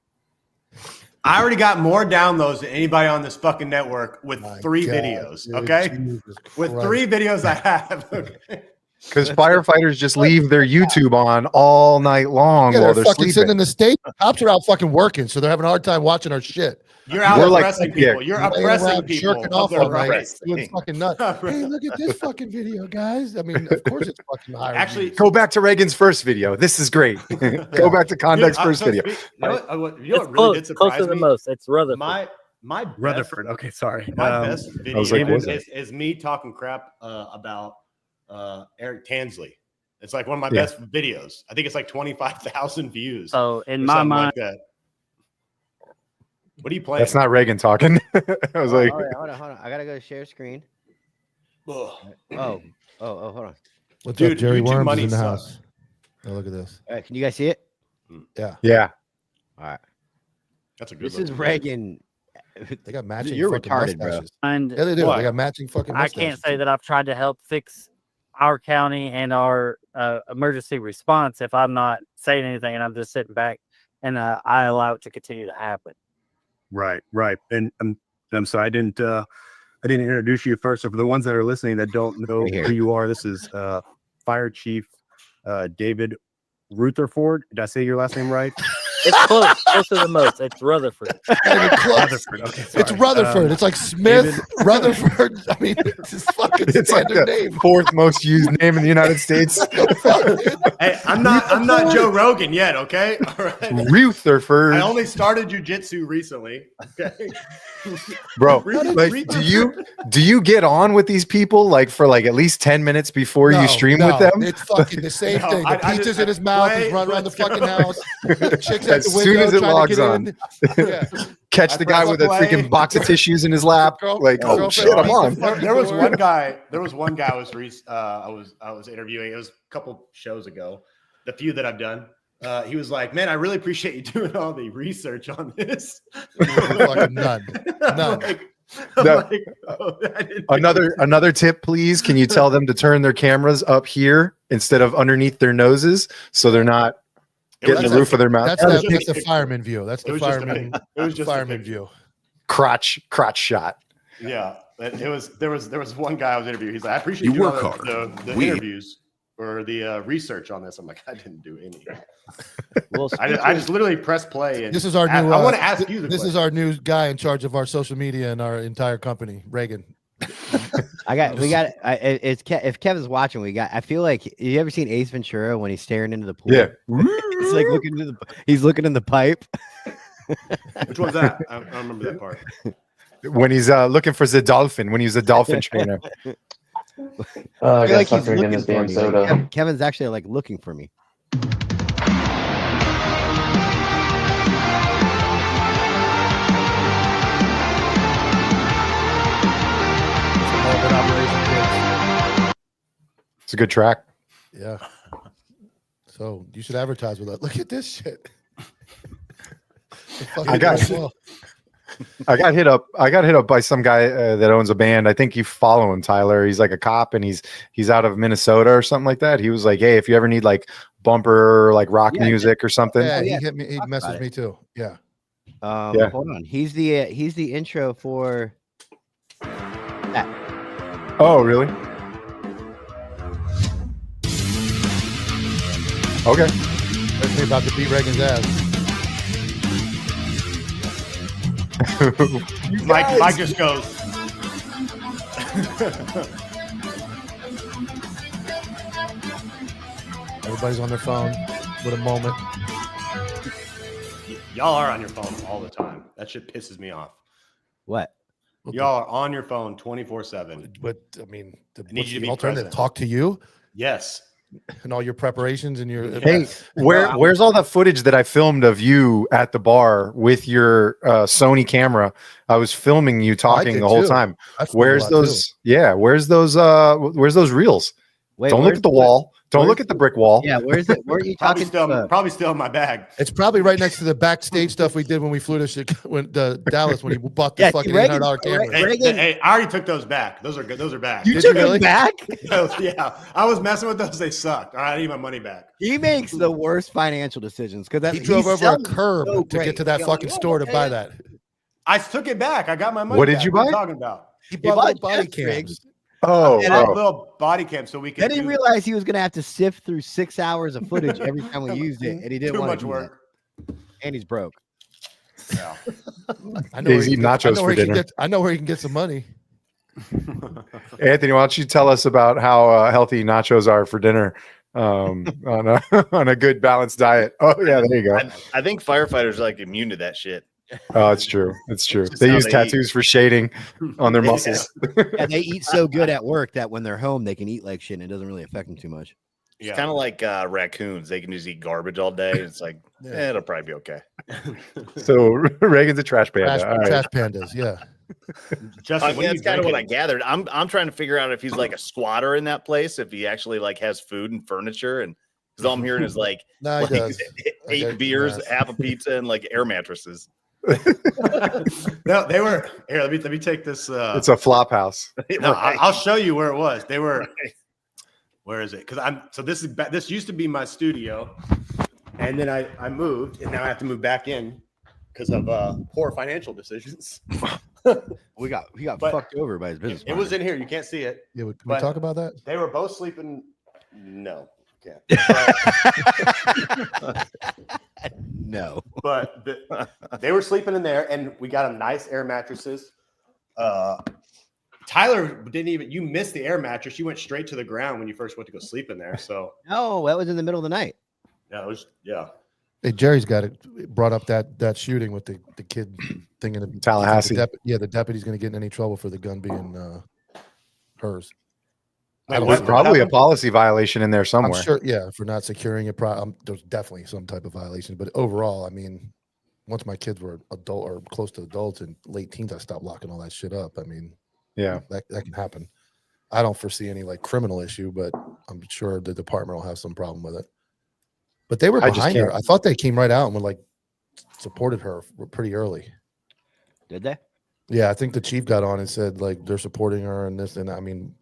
I already got more downloads than anybody on this fucking network with My 3 God, videos. dude, Okay, Jesus with Christ. 3 videos I have. Okay. Because firefighters just leave their YouTube on all night long Yeah, while they're they're fucking sitting in sleeping. the state. Cops are out fucking working, so they're having a hard time watching our shit. You're out We're like, oppressing yeah, people. You're Laying oppressing around people. jerking of off their all night, rights. doing fucking nuts. Hey, look at this fucking video, guys. I mean, of course it's fucking higher. Actually, Go back to Reagan's first video. This is great. Go back to Conduct's Dude, first so video. You know what It's really close, did closer surprise than me? most. It's Rutherford. My Rutherford. Okay, sorry. My best video was like, what was is me talking crap about Eric Tansley. It's like one of my Yeah. best videos. I think it's like 25,000 views. So in or my something mind, like that. What are you playing? That's not Reagan talking. I was like, hold on. I gotta go share screen. Ugh. Oh, hold on. What's Dude, up, Jerry YouTube Worms money is in the sucks. house. Oh, look at this. All right, can you guys see it? yeah. All right. That's a good. This is looking Reagan. They got matching. You're fucking retarded, bro. mustaches. and Yeah, they do. Why? They got matching fucking. I Mustaches. can't say that I've tried to help fix our county and our emergency response if I'm not saying anything and I'm just sitting back and I allow it to continue to happen. Right. And I'm sorry, I didn't introduce you first. So for the ones that are listening that don't know Right here. who you are, this is Fire Chief David Rutherford. Did I say your last name right? It's close, closer than most. It's Rutherford. Not even close. Rutherford. Okay, It's sorry. Rutherford. It's like Smith, Rutherford. I mean, it's his fucking It's like standard the name. 4th most used name in the United States. Hey, I'm not Joe Rogan yet. Okay, all right. Rutherford. I only started jujitsu recently. Okay, Bro, Rutherford. like, do you get on with these people like for like at least 10 minutes before you stream with them? It's fucking the same No, thing. The I pizza's just- in his mouth. wait, He's running around the let's go. fucking house. The chicks at As the soon window as it trying logs to get in. Yeah. Catch I the guy press with a play. freaking box of tissues in his lap. Like, oh Girlfriend shit, I'm on. There was one guy. There was one guy I was interviewing. It was a couple shows ago. The few that I've done. He was like, "Man, I really appreciate you doing all the research on this." Fucking none. I'm None. I'm No. like, oh, I didn't think Another tip, please. Can you tell them to turn their cameras up here instead of underneath their noses so they're not It was getting the just a- roof of their mouth? That's was the, just that's a the fireman view. That's It the was just a fireman. pic- it was just a fireman picture. view. crotch shot. Yeah, there was one guy I was interviewing. He's like, "I appreciate You you work doing all the We- interviews or the research on this." I'm like, I didn't do any. Well, I just literally press play and This is our I new. want to ask you the This is our new guy in charge of our social media and our entire company, Reagan. If Kevin's watching, I feel like, you ever seen Ace Ventura when he's staring into the pool? Yeah. He's like he's looking in the pipe. Which one's that? I don't remember that part. when he's looking for the dolphin, when he's a dolphin trainer. I I feel gotta like stop he's drinking looking this for damn me. soda. Like, Kevin's actually like looking for me. Open operation kids. It's a good track. Yeah. So you should advertise with that. Look at this shit. I got hit up. I got hit up by some guy that owns a band. I think you follow him, Tyler. He's like a cop, and he's out of Minnesota or something like that. He was like, "Hey, if you ever need like bumper like rock Yeah, music or something." Yeah, yeah, he hit me. He talk about messaged it. me too. Yeah. Yeah. Hold on. He's the intro for that. Oh, really? Okay. That's me about to beat Reagan's ass. Mike just goes. Everybody's on their phone with a moment. Y'all are on your phone all the time. That shit pisses me off. What? Y'all are on your phone 24/7. But I mean, need what's you to the be alternative? present. Talk to you Yes. and all your preparations and your. Hey, where's all that footage that I filmed of you at the bar with your Sony camera? I was filming you talking did the whole too. time. I filmed a Where's lot, those? Yeah, where's those reels? Wait, Don't look at the wall. Don't look at the brick wall. Yeah, where's it? Where are you Probably talking? still, probably still in my bag. It's probably right next to the backstage stuff we did when we flew to Dallas when he bought the Yeah, fucking Reagan- $800 camera. Re- Reagan- Hey, I already took those back. Those are good. Those are back. You Did took you really? it back? Yeah, I was messing with those. They sucked. All right, I need my money back. He makes the worst financial decisions because He drove over a curb to get to that fucking store to buy that. I took it back. I got my money. What did back. you What are buy? talking about? He bought bought little body Jeff Briggs. cams. Oh, And a little body cam so we could. Then he do realized he was going to have to sift through 6 hours of footage every time we used it, and he didn't too want much to do work. that. And he's broke. Yeah. I know He's eating nachos for dinner. I know where he can get some money. Anthony, why don't you tell us about how healthy nachos are for dinner on a good balanced diet? Oh yeah, there you go. I think firefighters are like immune to that shit. Oh, it's true. It's true. just They how use they tattoos for shading on their Yeah. muscles. And they eat so good at work that when they're home, they can eat like shit and it doesn't really affect them too much. It's Yeah. kind of like raccoons. They can just eat garbage all day. It's like, it'll probably be okay. So Reagan's a trash panda. Trash, All right. trash pandas, yeah. Justin, I mean, that's kind of what I gathered. I'm trying to figure out if he's like a squatter in that place, if he actually like has food and furniture, and because all I'm hearing is like, No, he like does. I 8 got- beers, yes. half a pizza, and like air mattresses. No, they were here. Let me take this. It's a flop house. No, Right. I'll show you where it was. They were. Where is it? Because this used to be my studio, and then I moved, and now I have to move back in because of poor financial decisions. We got But fucked over by his business. It was in here. You can't see it. Yeah, can we But- talk about that? They were both sleeping. No, can't. No. But they were sleeping in there, and we got them nice air mattresses. Tyler didn't even. You missed the air mattress. You went straight to the ground when you first went to go sleep in there. So No, that was in the middle of the night. yeah, it was yeah. Hey, Jerry's got it. Brought up that shooting with the kid thing in Tallahassee. the deputy's going to get in any trouble for the gun being hers. Wait, There's what probably a happened? policy violation in there somewhere. I'm sure, yeah, for not securing it. There's definitely some type of violation, but overall, I mean, once my kids were adult or close to adults and late teens, I stopped locking all that shit up. I mean, Yeah. that can happen. I don't foresee any like criminal issue, but I'm sure the department will have some problem with it. But they were I just behind her. can't- I thought they came right out and were like supported her pretty early. Did they? Yeah, I think the chief got on and said like they're supporting her and this and I mean,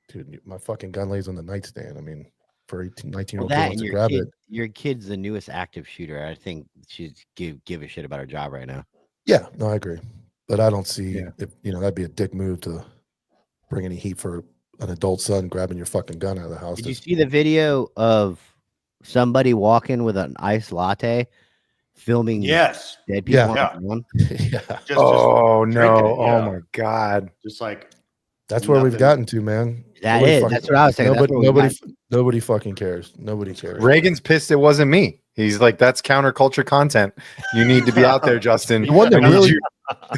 dude, my fucking gun lays on the nightstand. I mean, for 18, 19-year-old kid That wants and to grab it. your kid's the newest active shooter. I think she'd give a shit about her job right now. Yeah, no, I agree. But I don't see Yeah. if that'd be a dick move to bring any heat for an adult son grabbing your fucking gun out of the house. Did you see the video of somebody walking with an iced latte, filming Yes. dead people Yeah. on Yeah. the ground? Yeah, Oh drinking no! it, Oh yeah. my God! Just like that's where we've Nothing. gotten to, man. That's what I was saying. That's Nobody, where we nobody, got- nobody fucking cares. Nobody cares. Reagan's pissed it wasn't me. He's like, that's counterculture content. You need to be out there, Justin. The one that I need really- you-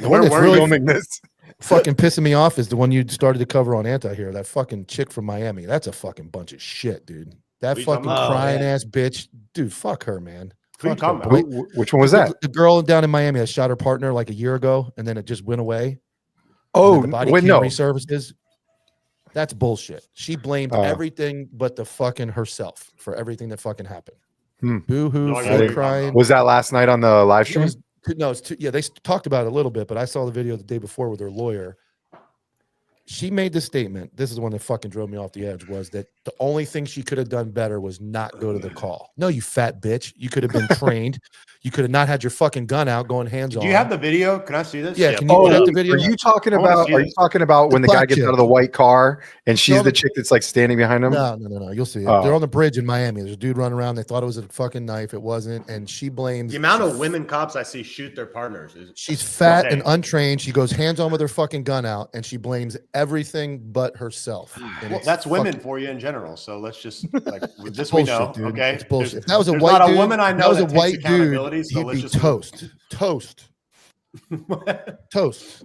The one that's we're really filming this. fucking pissing me off is the one you started to cover on Anti here. That fucking chick from Miami. That's a fucking bunch of shit, dude. That What are you fucking talking about? crying ass bitch, dude. Fuck her, man. Who you Fuck talking her. about? Which one was that? The girl down in Miami that shot her partner like a year ago, and then it just went away. And Oh, then the body wait, cam no. resurfaces. That's bullshit. She blamed Oh. everything but the fucking herself for everything that fucking happened. Hmm. Boo hoo, No, I know full what you're crying. talking Was that last night on the live It stream? was, no, it's yeah. They talked about it a little bit, but I saw the video the day before with her lawyer. She made the statement. This is the one that fucking drove me off the edge. Was that the only thing she could have done better was not go to the call? No, you fat bitch. You could have been trained. You could have not had your fucking gun out, going hands on. Do you have the video? Can I see this? Yeah, can you Oh, put up the video? are you talking I wanna about? see Are you this. talking about when the guy black gets chick. out of the white car and she's No, the the- chick that's like standing behind him? No. You'll see it. Oh. They're on the bridge in Miami. There's a dude running around. They thought it was a fucking knife. It wasn't. And she blames. The amount of women cops I see shoot their partners is She's fat and insane. untrained. She goes hands on with her fucking gun out, and she blames everything but herself. And Well, it's that's women fucking- for you in general. So let's just like with this bullshit, we know. dude. Okay, It's bullshit. There's- If that was a there's white not dude, a woman I if know that was a takes white dude, accountability, so he'd let's be just toast. Toast.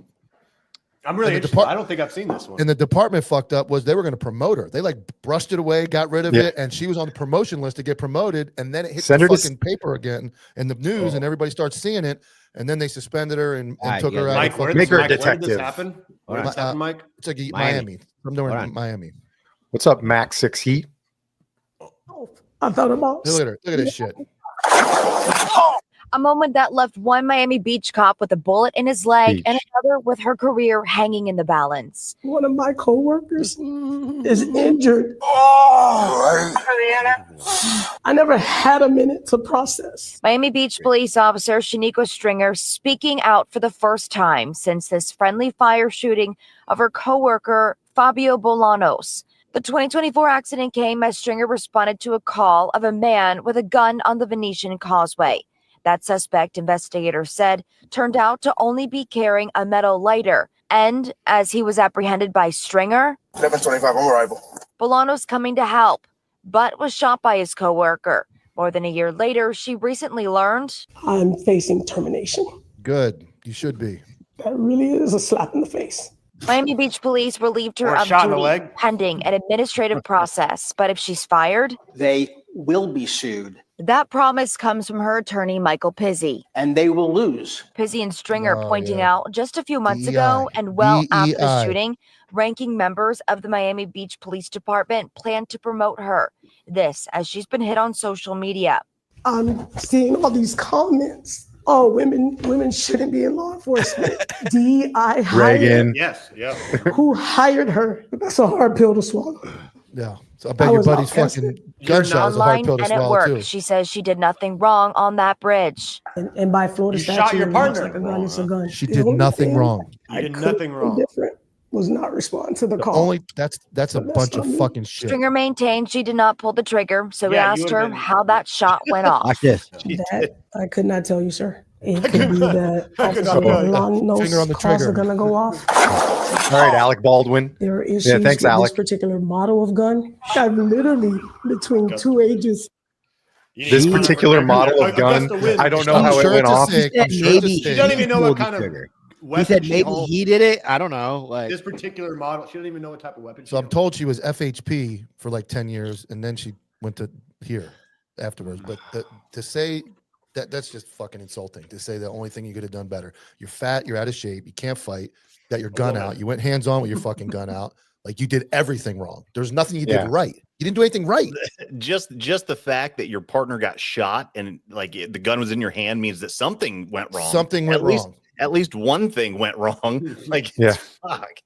I'm really And the interested. depart- I don't think I've seen this one. And the department fucked up was they were going to promote her. They like brushed it away, got rid of Yeah. it, and she was on the promotion list to get promoted. And then it hit Send the her to fucking paper again and the news, and everybody starts seeing it. And then they suspended her and Alright, took yeah, her out. Mike, of where fucking- Make her a Mike, where did detective. this happen? Where did this happen, Mike? It's like Miami. Miami. From nowhere Hold in on. Miami. What's up, Max 6 Heat? I thought about Look at her. Look at this shit. A moment that left one Miami Beach cop with a bullet in his leg and Beach. another with her career hanging in the balance. one of my coworkers is injured. I never had a minute to process. Miami Beach police officer Shaniqua Stringer speaking out for the first time since this friendly fire shooting of her coworker Fabio Bolanos. The 2024 accident came as Stringer responded to a call of a man with a gun on the Venetian Causeway. That suspect, investigators said, turned out to only be carrying a metal lighter. And as he was apprehended by Stringer, 11:25 on arrival. Bolanos coming to help, but was shot by his coworker. More than a year later, she recently learned I'm facing termination. Good. You should be. That really is a slap in the face. Miami Beach police relieved her Or a of shot in the duty leg? pending an administrative process. But if she's fired, They will be sued that promise comes from her attorney, Michael Pizzi. and they will lose. Pizzi and Stringer Oh, pointing yeah. out just a few months ago DEI. and well after the DEI. shooting, ranking members of the Miami Beach Police Department plan to promote her. This as she's been hit on social media. I'm seeing all these comments. Oh, women shouldn't be in law enforcement. DEI hired. Reagan. Yes, yeah. Who hired her? That's a hard pill to swallow. Yeah. So I bet I your was buddy's outcasted. fucking gunshot is a hard Online pill to and at swallow work, too. she says she did nothing wrong on that bridge. And by Florida You shot statute, your it looks partner. like a gun, it's a gun. She The did only nothing thing wrong. You I did could nothing have wrong. done different was not respond to the The call. only that's a That's bunch of on me. fucking shit. Stringer maintained she did not pull the trigger, so we Yeah, you asked would've her been- how that shot went off. Watch this. That I could not tell you, sir. It could be that I could not Officer tell you. Bolanos Finger on the calls are trigger. gonna go off. All right, Alec Baldwin. There are issues thanks, with Alec. this particular model of gun. I'm literally between two ages. You need This to- particular model of gun, Augusta wins. I don't know I'm how it sure went it's a off. sick- He I'm said sure it's a maybe sick- She doesn't even know what pulled the kind of trigger. He weapon said she maybe holds. he did it. I don't know. Like This particular model, she doesn't even know what type of weapon. So I'm told she was FHP for like 10 years and then she went to here afterwards. But to say that's just fucking insulting to say the only thing you could have done better. You're fat, you're out of shape, you can't fight, got your gun out, you went hands on with your fucking gun out. Like you did everything wrong. There's nothing you Yeah. did right. You didn't do anything right. Just the fact that your partner got shot and like the gun was in your hand means that something went wrong. Something went At least- wrong. At least one thing went wrong. Like Yeah. fuck.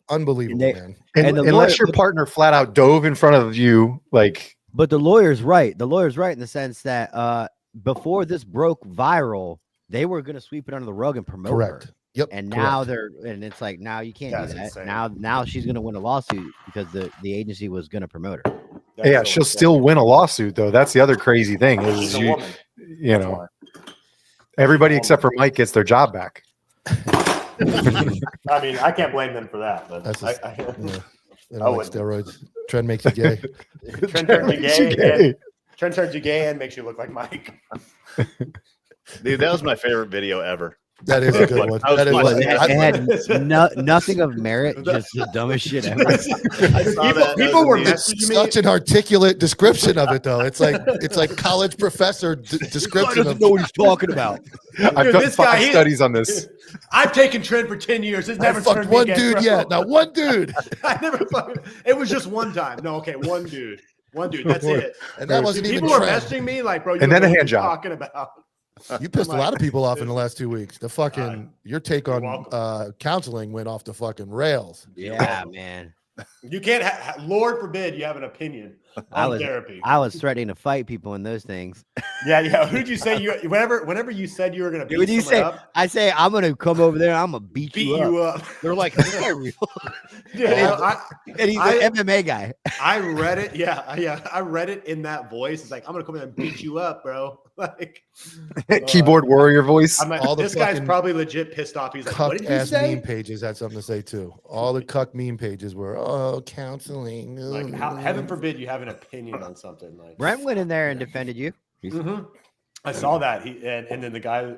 Unbelievable, They- man. And the Unless lawyer- your partner flat out dove in front of you, like But the lawyer's right. The lawyer's right in the sense that before this broke viral, they were going to sweep it under the rug and promote Correct. her. Yep. And correct. now and it's like now you can't That's do that. insane. Now she's going to win a lawsuit because the agency was going to promote her. yeah, she'll still win a lawsuit though. That's the other crazy thing is She's a you, woman. you know, everybody except for Mike gets their job back. I mean, I can't blame them for that. But That's I, just- I, Yeah. They I don't like wouldn't. steroids. Trend makes you gay. Trent turned me Makes you gay. gay. And turns you gay and makes you look like Mike. Dude, that was my favorite video ever. That is a good one. I was That is watching It that. had nothing of merit, just the dumbest shit ever. I saw that. People were It's such an articulate description of it, though. It's like college professor description of. know what he's talking about. I've Dude, done this guy, 5 studies on this. I've taken Trent for 10 years. It's never I fucked turned me one gay, dude bro. yet. Not one dude. I never fucking. It was just one time. No, okay, one dude. One dude. That's it. And that wasn't even People were Trent. messaging me like, bro. You And don't then a know what hand you're job. Talking about. You pissed a lot of people off in the last 2 weeks. The fucking your take You're on welcome. counseling went off the fucking rails. Yeah, man. You can't. Lord forbid you have an opinion on therapy. I was threatening to fight people in those things. Yeah. Who'd you say you? Whenever you said you were gonna beat When you someone say, up, I say I'm gonna come over there, I'm gonna beat beat you up. They're like, Dude, yeah, and he's an MMA guy. I read it. Yeah. I read it in that voice. It's like I'm gonna come in and beat you up, bro. Like Keyboard warrior voice. I'm like, All the this guy's fucking probably legit pissed off. He's like, what Cuck did you ass say? meme pages had something to say too. All the cuck meme pages were counseling. Like, heaven forbid you have an opinion on something. Like Brent went in there and defended you. Mhm. I saw that. And then the guy,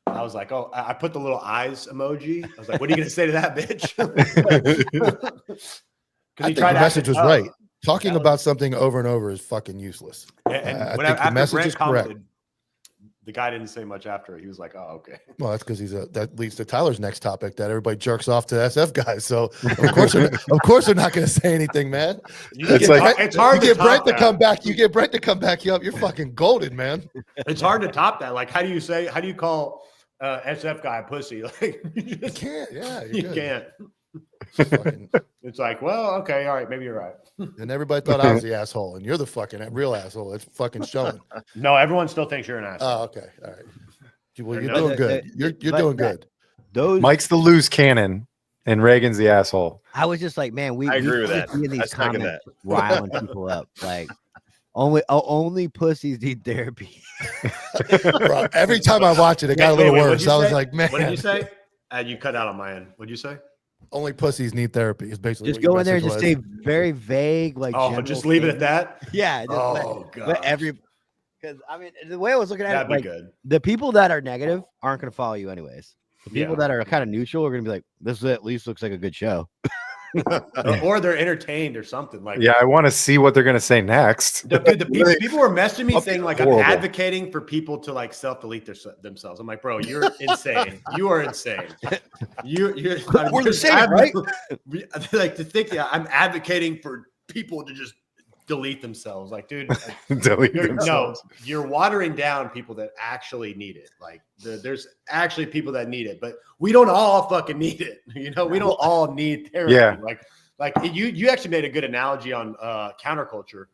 I was like, oh, I put the little eyes emoji. I was like, what are you gonna say to that, bitch? I think the message was right. Talking about something over and over is fucking useless. And I when think the after message Brent is correct. commented, the guy didn't say much after it. He was like, oh, okay. Well, that's because that leads to Tyler's next topic that everybody jerks off to SF guys. So of course they're not going to say anything, man. It's like it's hard You to get top Brent to that. come back. You get Brent to come back you up. You're fucking golden, man. It's hard to top that. Like, how do you call SF guy a pussy? Like, you can't. Yeah, you good. can't. Fucking, It's like, well, okay, all right, maybe you're right. and everybody thought I was the asshole, and you're the fucking real asshole. It's fucking showing. No, everyone still thinks you're an asshole. Oh, okay, all right. Well, you're No, doing good. You're doing good. Those Mike's the loose cannon, and Reagan's the asshole. I was just like, man, I agree with that. In I these second comments riling people up. Like only pussies need therapy. Bro, every time I watch it, it got a little worse. I was like, man, What did you say? You cut out on my end. What'd you say? only pussies need therapy. Is basically Just what your go in there and message just was. say very vague, like Oh, general just leave it at statements. that. Yeah. Just Oh, let gosh. because I mean the way I was looking at That'd it, be like good. the people that are negative aren't going to follow you anyways. The people Yeah. that are kind of neutral are going to be like, this at least looks like a good show. Or they're entertained or something. Like, Yeah, I want to see what they're gonna say next. the people were messaging me saying like horrible. I'm advocating for people to like self-delete themselves. I'm like, bro, you're insane. You are insane. You're We're the same, right? Like to think, yeah, I'm advocating for people to just delete themselves. Like, dude, Delete no, themselves. you're watering down people that actually need it. Like, there's actually people that need it, but we don't all fucking need it. You know, we don't all need therapy. Yeah. Like you actually made a good analogy on counterculture,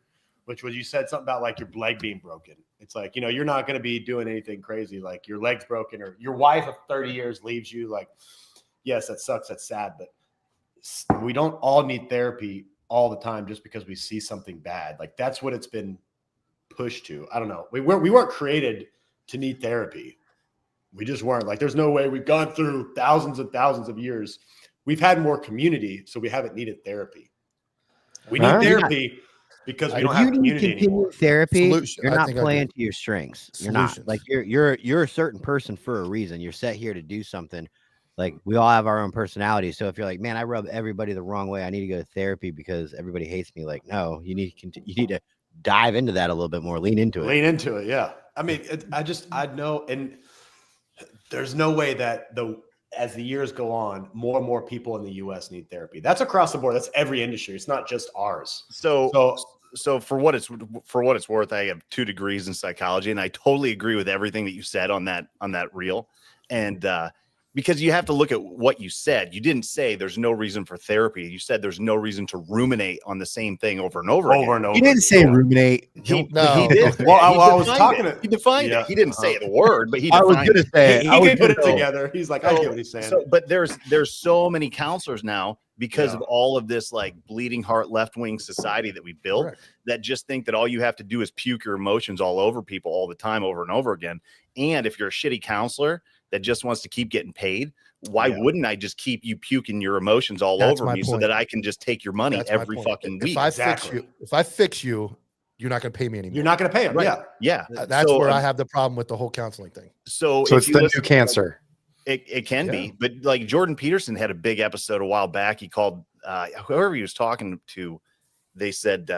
which was you said something about like your leg being broken. It's like, you know, you're not going to be doing anything crazy. Like your leg's broken or your wife of 30 years leaves you. Like, yes, that sucks. That's sad, but we don't all need therapy all the time just because we see something bad. Like that's what it's been pushed to. I don't know. We weren't created to need therapy. We just weren't. Like there's no way we've gone through thousands and thousands of years. We've had more community, so we haven't needed therapy. We need therapy because we don't have community anymore. Therapy, Solution. you're I not think I playing do. to your strengths. You're Solutions. not like you're a certain person for a reason. You're set here to do something. Like we all have our own personality. So if you're like, man, I rub everybody the wrong way, I need to go to therapy because everybody hates me. Like, no, you need to dive into that a little bit more. Lean into it. Lean into it, yeah. I mean, I know, and there's no way that as the years go on, more and more people in the U.S. need therapy. That's across the board. That's every industry. It's not just ours. So for what it's worth, I have 2 degrees in psychology, and I totally agree with everything that you said on that reel. And because you have to look at what you said. You didn't say there's no reason for therapy. You said there's no reason to ruminate on the same thing over and over again. And over. He didn't say ruminate. He No. did. Well, I was defined talking it. to- He defined Yeah. it. He didn't say the word, but he I was defined gonna it. say He I was can put it gonna- together. He's like, I get what he's saying. But there's so many counselors now because Yeah. of all of this like bleeding heart left wing society that we built Correct. that just think that all you have to do is puke your emotions all over people all the time over and over again. And if you're a shitty counselor that just wants to keep getting paid, why Yeah. wouldn't I just keep you puking your emotions all That's over my me so point. that I can just take your money That's my every point. fucking If week? I Exactly. fix you, you're not going to pay me anymore. You're not going to pay them. Right. Yeah. Yeah. That's So, where I have the problem with the whole counseling thing. So So if it's you the new listen to, cancer. it can Yeah. be, but like Jordan Peterson had a big episode a while back. He called whoever he was talking to. They said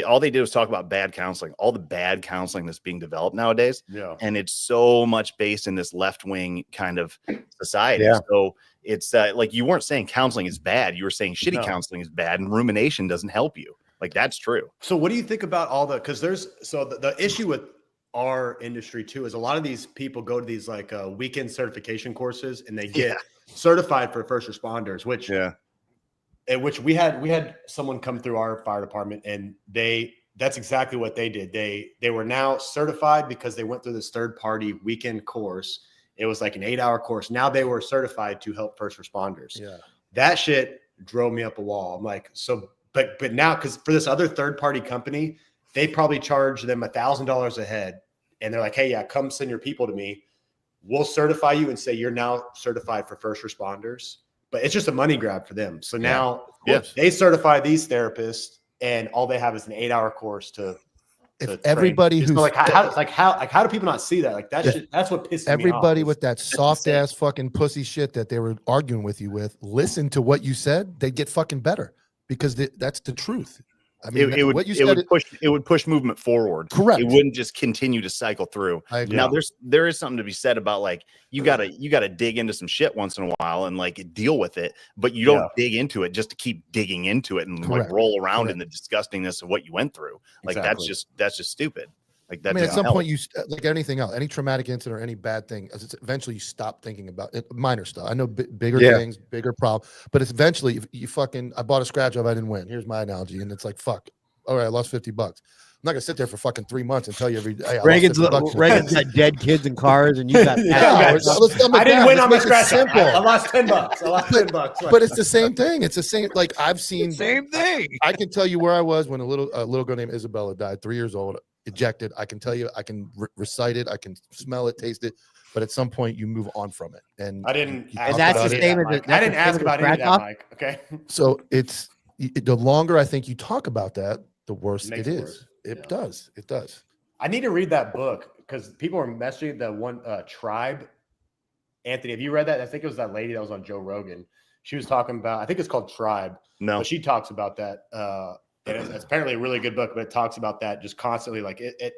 all they did was talk about bad counseling, all the bad counseling that's being developed nowadays. Yeah. And it's so much based in this left-wing kind of society. Yeah. So it's like you weren't saying counseling is bad. You were saying shitty No. counseling is bad and rumination doesn't help you. Like that's true. So what do you think about all the, because there's, so the issue with our industry too is a lot of these people go to these like weekend certification courses and they get certified for first responders, which we had someone come through our fire department and that's exactly what they did. They were now certified because they went through this third party weekend course. It was like an 8-hour course. Now they were certified to help first responders. Yeah. That shit drove me up a wall. I'm like, so, but now, because for this other third party company, they probably charge them $1,000 a head. And they're like, hey, yeah, come send your people to me. We'll certify you and say you're now certified for first responders. But it's just a money grab for them. So now they certify these therapists and all they have is an 8-hour course to If everybody train. who's So how do people not see that? Like that shit, that's what pisses me off. everybody with that soft ass fucking pussy shit that they were arguing with you with, listen to what you said, they get fucking better because that's the truth. I mean, what you said, it would push movement forward. Correct. It wouldn't just continue to cycle through. I agree. Now there is something to be said about like you gotta dig into some shit once in a while and like deal with it, but you don't dig into it just to keep digging into it and like roll around in the disgustingness of what you went through. Like that's just stupid. Like that. I mean, at some point, you like anything else, any traumatic incident or any bad thing, eventually you stop thinking about it. Minor stuff. I know bigger things, bigger problem, but it's eventually you fucking. I bought a scratch job, I didn't win. Here's my analogy, and it's like fuck. All right, I lost $50. I'm not gonna sit there for fucking 3 months and tell you every day. Reagan's got dead kids in cars, and you got. I didn't win on my scratch job. I lost $10. I lost $10. But it's the same thing. It's the same. Like I've seen same thing. I can tell you where I was when a little girl named Isabella died, 3 years old. Ejected. I can tell you, I can recite it, I can smell it, taste it, but at some point you move on from it. And I didn't. And that's the same as I didn't ask about any of that, Mike. Okay. So it's the longer I think you talk about that, the worse it is. It does. It does. I need to read that book because people are messaging the one Tribe. Anthony, have you read that? I think it was that lady that was on Joe Rogan. She was talking about. I think it's called Tribe. No, but she talks about that. And it's apparently a really good book, but it talks about that just constantly. Like it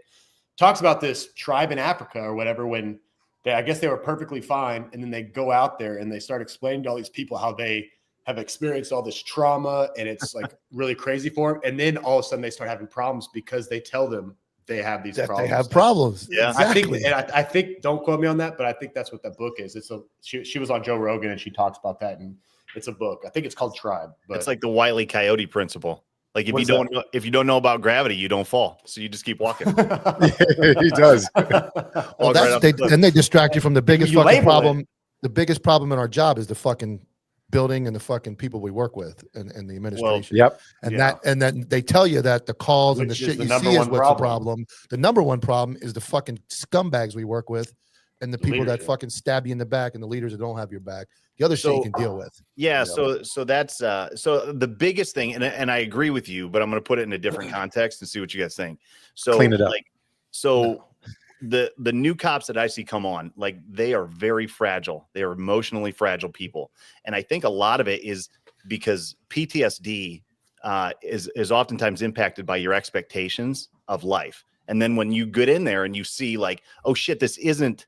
talks about this tribe in Africa or whatever, when I guess they were perfectly fine. And then they go out there and they start explaining to all these people how they have experienced all this trauma and it's like really crazy for them. And then all of a sudden they start having problems because they tell them they have these problems. They have problems. Yeah. Exactly. I think, don't quote me on that, but I think that's what that book is. She was on Joe Rogan and she talks about that, and it's a book. I think it's called Tribe. But it's like the Wile E. Coyote principle. Like if you don't know about gravity, you don't fall. So you just keep walking. He does. Well, they distract you from the biggest fucking problem. The biggest problem in our job is the fucking building and the fucking people we work with and the administration. And then they tell you that the calls and the shit you see is what's the problem. The number one problem is the fucking scumbags we work with and the people that fucking stab you in the back and the leaders that don't have your back. The other shit you can deal with. Yeah. So that's so the biggest thing, and I agree with you, but I'm going to put it in a different context and see what you guys think. So clean it up. The new cops that I see come on, like they are very fragile. They are emotionally fragile people. And I think a lot of it is because PTSD is oftentimes impacted by your expectations of life. And then when you get in there and you see like, oh shit, this isn't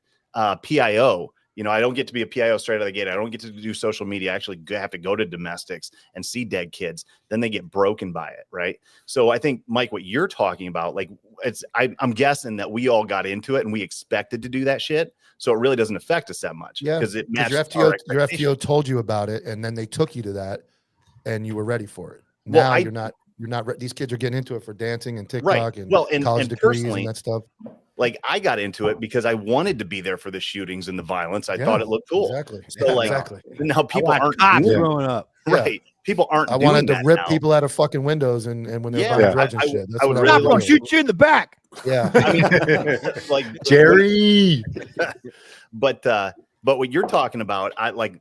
PIO. You know, I don't get to be a PIO straight out of the gate. I don't get to do social media. I actually have to go to domestics and see dead kids. Then they get broken by it, right? So I think, Mike, what you're talking about, like, I'm guessing that we all got into it and we expected to do that shit. So it really doesn't affect us that much. Yeah, because it matches your FTO told you about it, and then they took you to that, and you were ready for it. Now you're not. These kids are getting into it for dancing and TikTok and college degrees and that stuff. Like I got into it because I wanted to be there for the shootings and the violence. I thought it looked cool. Exactly. So now people aren't growing up. Right. People aren't. I wanted to rip people out of fucking windows and when they're buying drugs and shit. I would really want to shoot you in the back. Yeah. I mean, like Jerry. But But what you're talking about,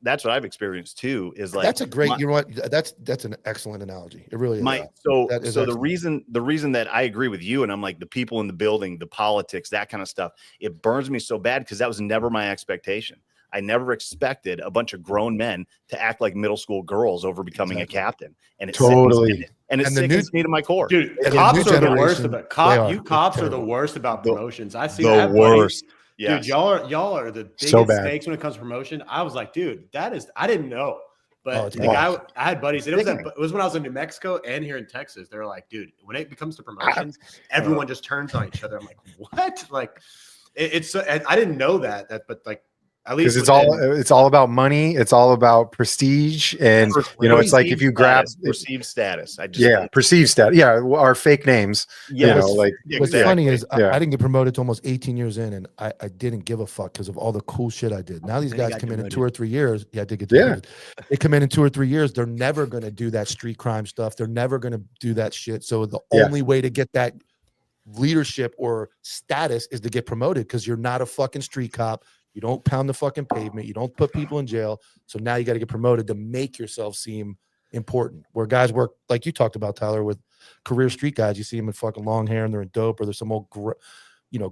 that's what I've experienced too. Is like that's a great. You know what? That's an excellent analogy. It really is. So That is the excellent. reason that I agree with you, and I'm like the people in the building, the politics, that kind of stuff, it burns me so bad because that was never my expectation. I never expected a bunch of grown men to act like middle school girls over becoming a captain, and it Totally. and it sickens me to my core. Dude, And the cops new are the worst generation, about they you are. cops It's are the terrible. worst about promotions. I see The that worst. Buddy. Yes. Dude, y'all are the biggest So bad. snakes when it comes to promotion. I was like, dude, I didn't know. But it's like bad. I had buddies, and it was when I was in New Mexico and here in Texas. They were like, dude, when it comes to promotions, everyone just turns on each other. I'm like, what? Like it's so, I didn't know that, but like at least because it's all about money. It's all about prestige, and it's like if you grab perceived status. I just perceived status. Yeah, our fake names. What's funny is I didn't get promoted to almost 18 years in, and I didn't give a fuck because of all the cool shit I did. Now these guys come in 2 or 3 years. Yeah, I did get demoted. They come in 2 or 3 years. They're never going to do that street crime stuff. They're never going to do that shit. So the only way to get that leadership or status is to get promoted because you're not a fucking street cop. You don't pound the fucking pavement. You don't put people in jail. So now you got to get promoted to make yourself seem important. Where guys work, like you talked about, Tyler, with career street guys, you see them in fucking long hair and they're in dope, or there's some old,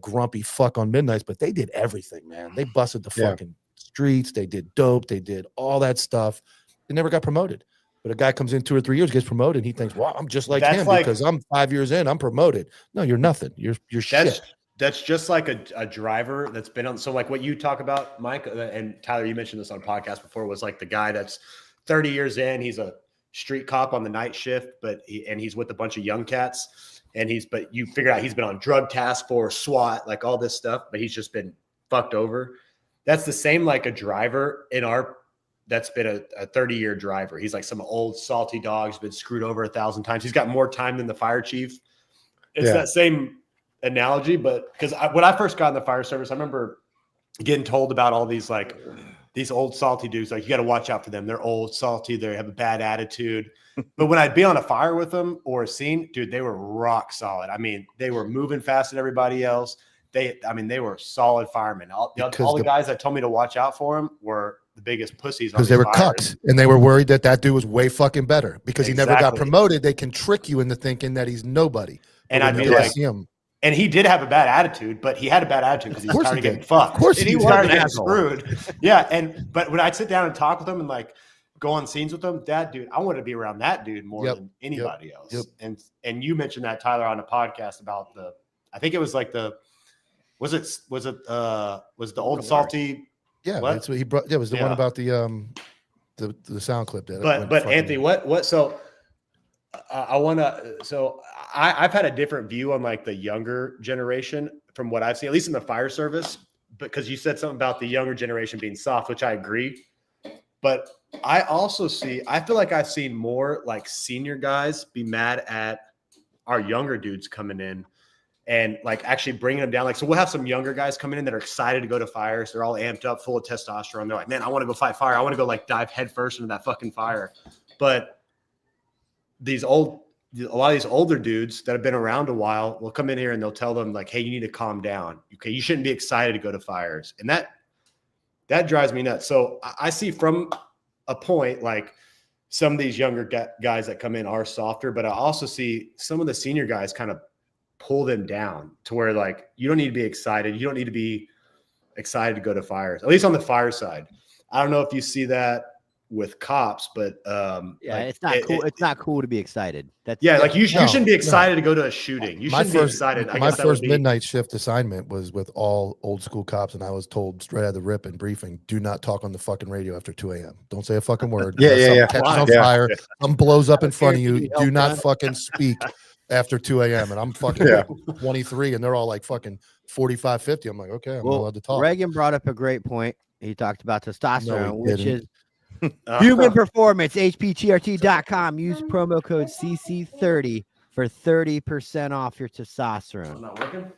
grumpy fuck on midnights, but they did everything, man. They busted the fucking streets. They did dope. They did all that stuff. They never got promoted. But a guy comes in 2 or 3 years, gets promoted, and he thinks, well, I'm just like him because I'm 5 years in, I'm promoted. No, you're nothing. You're shit. That's just like a driver that's been on. So like what you talk about, Mike, and Tyler, you mentioned this on a podcast before, was like the guy that's 30 years in. He's a street cop on the night shift, but he's with a bunch of young cats, but you figure out he's been on drug task force, SWAT, like all this stuff, but he's just been fucked over. That's the same like a driver that's been a 30-year driver. He's like some old salty dog, has been screwed over 1,000 times. He's got more time than the fire chief. It's that same analogy, but because when I first got in the fire service, I remember getting told about all these like these old salty dudes. Like you got to watch out for them. They're old, salty. They have a bad attitude. But when I'd be on a fire with them or a scene, dude, they were rock solid. I mean, they were moving fast than everybody else. They were solid firemen. All the guys that told me to watch out for them were the biggest pussies because they were cucks and they were worried that dude was way fucking better because he never got promoted. They can trick you into thinking that he's nobody. And I'd be like, and he did have a bad attitude, but he had a bad attitude because he was tired of getting fucked. Of course, he was tired of getting screwed. Yeah, but when I'd sit down and talk with him and like go on scenes with him, that dude, I wanted to be around that dude more than anybody else. And you mentioned that, Tyler, on a podcast about I think it was like was the old salty? Yeah, that's what he brought. Yeah, it was the one about the sound clip. But Anthony, what? So I've had a different view on like the younger generation from what I've seen, at least in the fire service, because you said something about the younger generation being soft, which I agree. But I feel like I've seen more like senior guys be mad at our younger dudes coming in and like actually bringing them down. Like, so we'll have some younger guys coming in that are excited to go to fires. They're all amped up, full of testosterone. They're like, man, I want to go fight fire. I want to go like dive headfirst into that fucking fire. But a lot of these older dudes that have been around a while will come in here and they'll tell them like, hey, you need to calm down. Okay. You shouldn't be excited to go to fires. And that drives me nuts. So I see from a point, like some of these younger guys that come in are softer, but I also see some of the senior guys kind of pull them down to where like, you don't need to be excited. You don't need to be excited to go to fires, at least on the fire side. I don't know if you see that with cops, but it's not cool. It's not cool to be excited. Like you shouldn't be excited to go to a shooting. You shouldn't be excited. My first midnight shift assignment was with all old school cops, and I was told straight out of the rip in briefing, do not talk on the fucking radio after 2 a.m. Don't say a fucking word. Catches on fire. Something blows up in front of you. Do not fucking speak after 2 a.m. And I'm fucking 23, and they're all like fucking 45, 50. I'm like, okay, I'm not allowed to talk. Reagan brought up a great point. He talked about testosterone, which is human performance. HPTRT.com. Use promo code CC30 for 30% off your testosterone. Not working?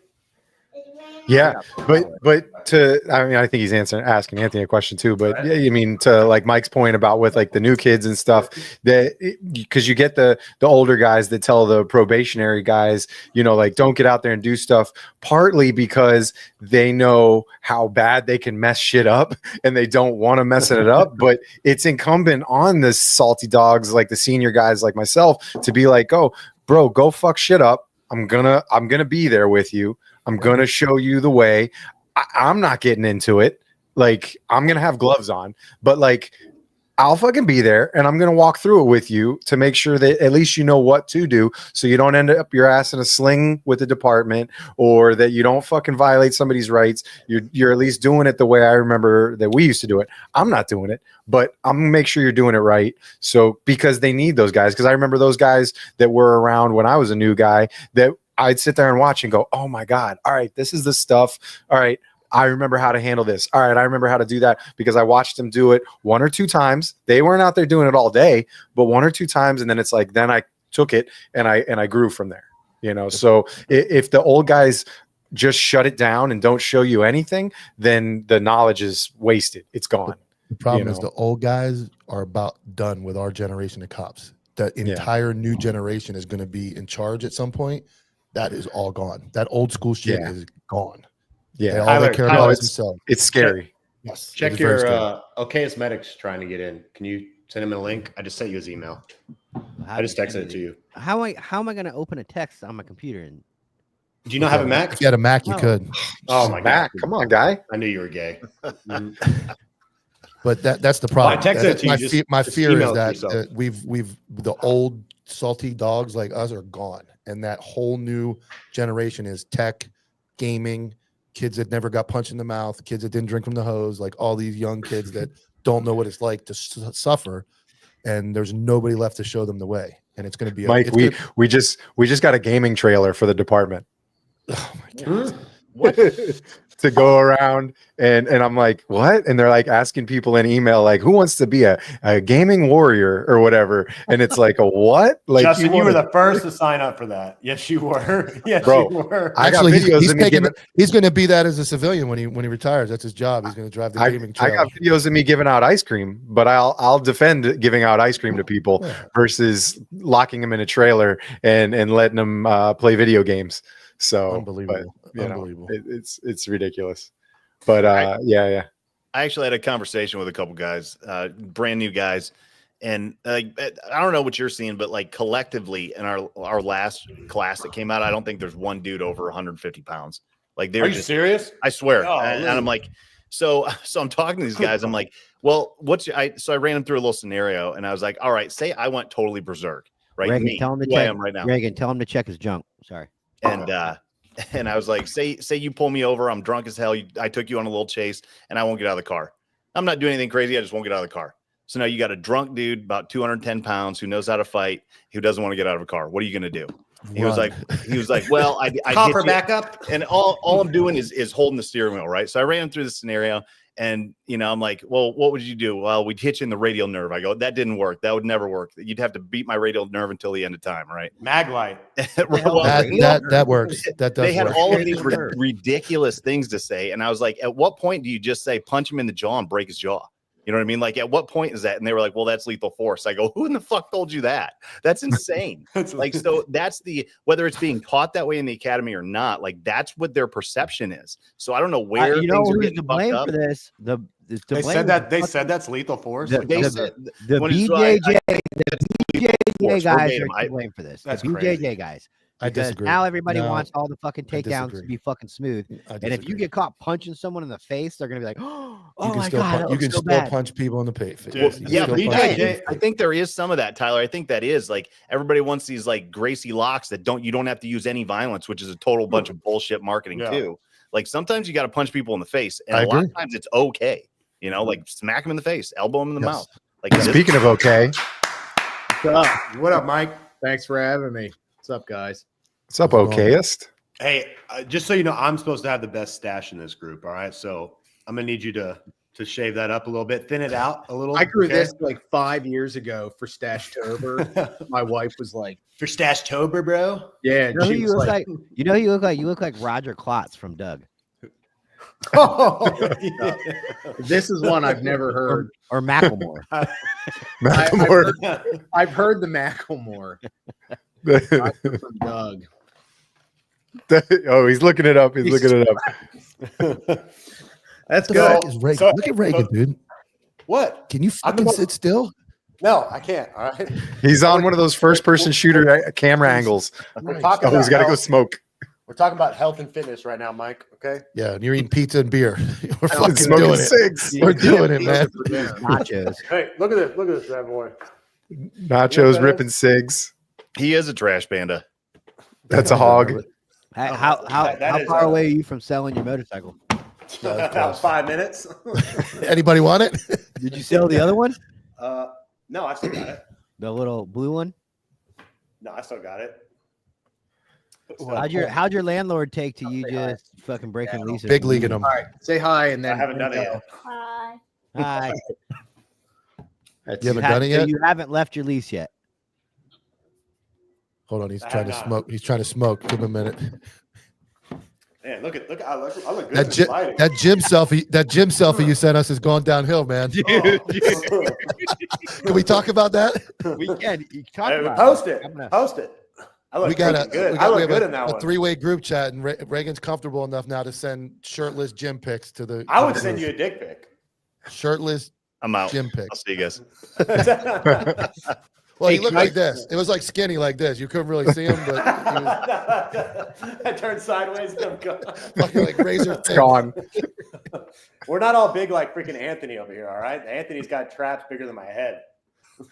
Yeah, but to I mean I think he's asking Anthony a question too. But yeah, I mean to like Mike's point about with like the new kids and stuff that because you get the older guys that tell the probationary guys, you know, like don't get out there and do stuff. Partly because they know how bad they can mess shit up and they don't want to mess it up. But it's incumbent on the salty dogs like the senior guys like myself to be like, oh, bro, go fuck shit up. I'm gonna be there with you. I'm gonna show you the way. I'm not getting into it. Like I'm gonna have gloves on, but like I'll fucking be there and I'm gonna walk through it with you to make sure that at least you know what to do, so you don't end up your ass in a sling with the department, or that you don't fucking violate somebody's rights. You're at least doing it the way I remember that we used to do it. I'm not doing it, but I'm gonna make sure you're doing it right. So because they need those guys, because I remember those guys that were around when I was a new guy that I'd sit there and watch and go, oh my God, all right, this is the stuff. All right, I remember how to handle this. All right, I remember how to do that because I watched them do it 1 or 2 times. They weren't out there doing it all day, but 1 or 2 times. And then it's like, then I took it and I grew from there, you know? So if the old guys just shut it down and don't show you anything, then the knowledge is wasted. It's gone. The problem is the old guys are about done with our generation of cops. The entire new generation is going to be in charge at some point. That is all gone. That old school shit is gone. Yeah, all they care about is themselves. It's scary. Yes. Check your Okayus Medic's trying to get in. Can you send him a link? I just sent you his email. I just texted it to you. How am I gonna open a text on my computer? And do you not have a Mac? If you had a Mac, you could. Oh my Mac, God! come on, guy. I knew you were gay. But that's the problem. I texted it to you. My just fear is email it that yourself. we've the old salty dogs like us are gone, and that whole new generation is tech, gaming, kids that never got punched in the mouth, kids that didn't drink from the hose, like all these young kids that don't know what it's like to suffer, and there's nobody left to show them the way. And it's going to be Mike. We just got a gaming trailer for the department. Oh my God. What? To go around and I'm like, what? And they're like asking people in email, like, who wants to be a gaming warrior or whatever? And it's like, a what? Like, Justin, you were the first to sign up for that. Yes, you were. Yes, Bro, you were. Actually, he's going to be that as a civilian when he retires. That's his job. He's going to drive the gaming trailer. I got videos of me giving out ice cream, but I'll defend giving out ice cream to people versus locking them in a trailer and letting them play video games. So unbelievable. But, unbelievable. It's ridiculous. But yeah. I actually had a conversation with a couple guys, brand new guys, and I don't know what you're seeing, but like collectively in our last class that came out, I don't think there's one dude over 150 pounds. Like, they're Are you serious? I swear. Oh, and I'm like, so I'm talking to these guys. I'm like, well, so I ran them through a little scenario, and I was like, all right, say I went totally berserk, right? Reagan, Me, tell him to who I check. am right now. Reagan, tell him to check his junk. Sorry. And I was like, say you pull me over, I'm drunk as hell. I took you on a little chase and I won't get out of the car. I'm not doing anything crazy. I just won't get out of the car. So now you got a drunk dude, about 210 pounds, who knows how to fight, who doesn't want to get out of a car. What are you going to do? He was like, well, I copper back up. And all I'm doing is holding the steering wheel. Right. So I ran him through the scenario. And, I'm like, well, what would you do? Well, we'd hit you in the radial nerve. I go, that didn't work. That would never work. You'd have to beat my radial nerve until the end of time, right? Maglite. That works. That does. They had work. all of these ridiculous things to say. And I was like, at what point do you just say, punch him in the jaw and break his jaw? You know what I mean? Like, at what point is that? And they were like, well, that's lethal force. I go, who in the fuck told you that? That's insane. Like, so that's whether it's being taught that way in the academy or not, like, that's what their perception is. So I don't know where you know things are who's getting to blame fucked for up. this? They said that's lethal force. The BJJ guys are to blame for this. The BJJ guys. I Because disagree. now everybody No, wants all the fucking I takedowns to disagree. be fucking smooth. I And if you disagree. get caught punching someone in the face, they're gonna be like, "Oh You can my still god, punch, that you can looks so still bad." punch people in the face. Well, yeah, I think there is some of that, Tyler. I think that is like everybody wants these like Gracie locks that you don't have to use any violence, which is a total bunch of bullshit marketing too. Like, sometimes you got to punch people in the face, and I a lot agree. of times it's okay. Like smack them in the face, elbow them in the mouth. Like, Speaking of okay, What up, Mike? Thanks for having me. What's up, guys? what's up, okayest? Hey, just so you know, I'm supposed to have the best stash in this group. All right, so I'm gonna need you to to shave that up a little bit, thin it out a little. I grew okay? this like 5 years ago for Stashtober. My wife was like, For Stashtober, bro. yeah. You know who She you was look like, like? You know who you look like? You look like Roger Klotz from Doug. oh, this is one I've never heard. Or Macklemore. Macklemore. I've heard the Macklemore. From Doug. Oh, he's looking it up. He's looking it up. That's The good. fuck is Reagan? So- Look at Reagan, dude. What? Can you I'm the fucking most- sit still? No, I can't. All right. He's on one of those first-person shooter camera angles. We're Right. talking Oh, he's about got to go health. smoke. We're talking about health and fitness right now, Mike. Okay. Yeah, and you're eating pizza and beer. We're He's fucking smoking doing it. cigs. We're doing it, man. Nachos. Hey, look at this. Look at this, bad boy. Nachos, ripping cigs. He is a trash panda. That's a hog. How That is, far away are you from selling your motorcycle? About 5 minutes. Anybody want it? Did you sell the other one? No, I still got it. The little blue one? No, I still got it. How'd your landlord take to you say hi. just fucking breaking leases? Big leaguing them. All right, say hi and then I haven't done it go. yet. Hi. You haven't done it So yet? you haven't left your lease yet. Hold on, he's I trying have to not. smoke. He's trying to smoke. Give him a minute. Man, look. I look good. That in gym, lighting. that gym selfie you sent us has gone downhill, man. Can we talk about that? We can. You talk Hey, about post it. I'm gonna- Post it. I look We got freaking a good. we I got, we look have good a, in that a one. three-way group chat, and Reagan's comfortable enough now to send shirtless gym pics to the. I to would the send group. you a dick pic. Shirtless I'm out. gym I'll pics. see you guys. Well, Hey, he looked can I- like this. It was like skinny like this. You couldn't really see him, but he was I turned sideways. I'm gone. fucking like razor It's thin. gone. We're not all big like freaking Anthony over here, all right? Anthony's got traps bigger than my head.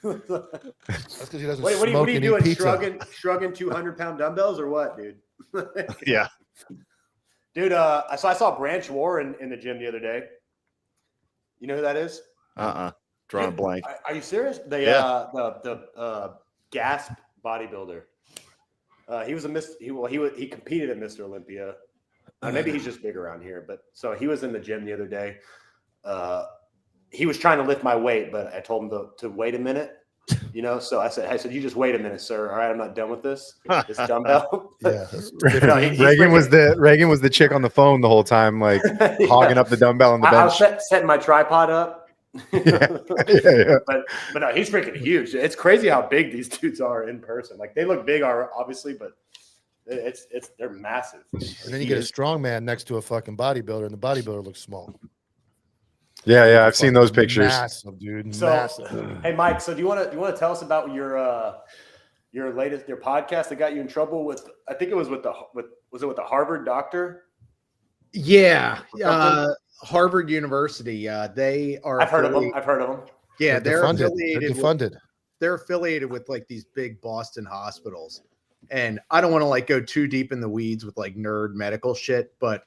That's because he doesn't What are smoke you and eat doing? pizza. Shrugging 200-pound dumbbells or what, dude? Yeah. Dude, so I saw Branch Warren in the gym the other day. You know who that is? Drawing a blank. Are you serious? The Gasp bodybuilder. He was he competed at Mr. Olympia. Maybe he's just big around here, but so he was in the gym the other day. He was trying to lift my weight, but I told him to wait a minute. You know, so I said, you just wait a minute, sir. All right, I'm not done with this dumbbell. Yeah, No, he's Reagan was freaking- the chick on the phone the whole time, like Yeah. hogging up the dumbbell on the I was bench. setting my tripod up. Yeah. But no, he's freaking huge. It's crazy how big these dudes are in person. Like they look big, obviously, but they're massive. And then you get a strong man next to a fucking bodybuilder, and the bodybuilder looks small. Yeah, I've seen those pictures. Massive, dude. So, Massive. hey, Mike. So do you want to tell us about your podcast that got you in trouble with? I think it was with the Harvard doctor. Yeah, Harvard University. They are. I've heard of them. Yeah, They're defunded. They're affiliated with like these big Boston hospitals. And I don't want to like go too deep in the weeds with like nerd medical shit, but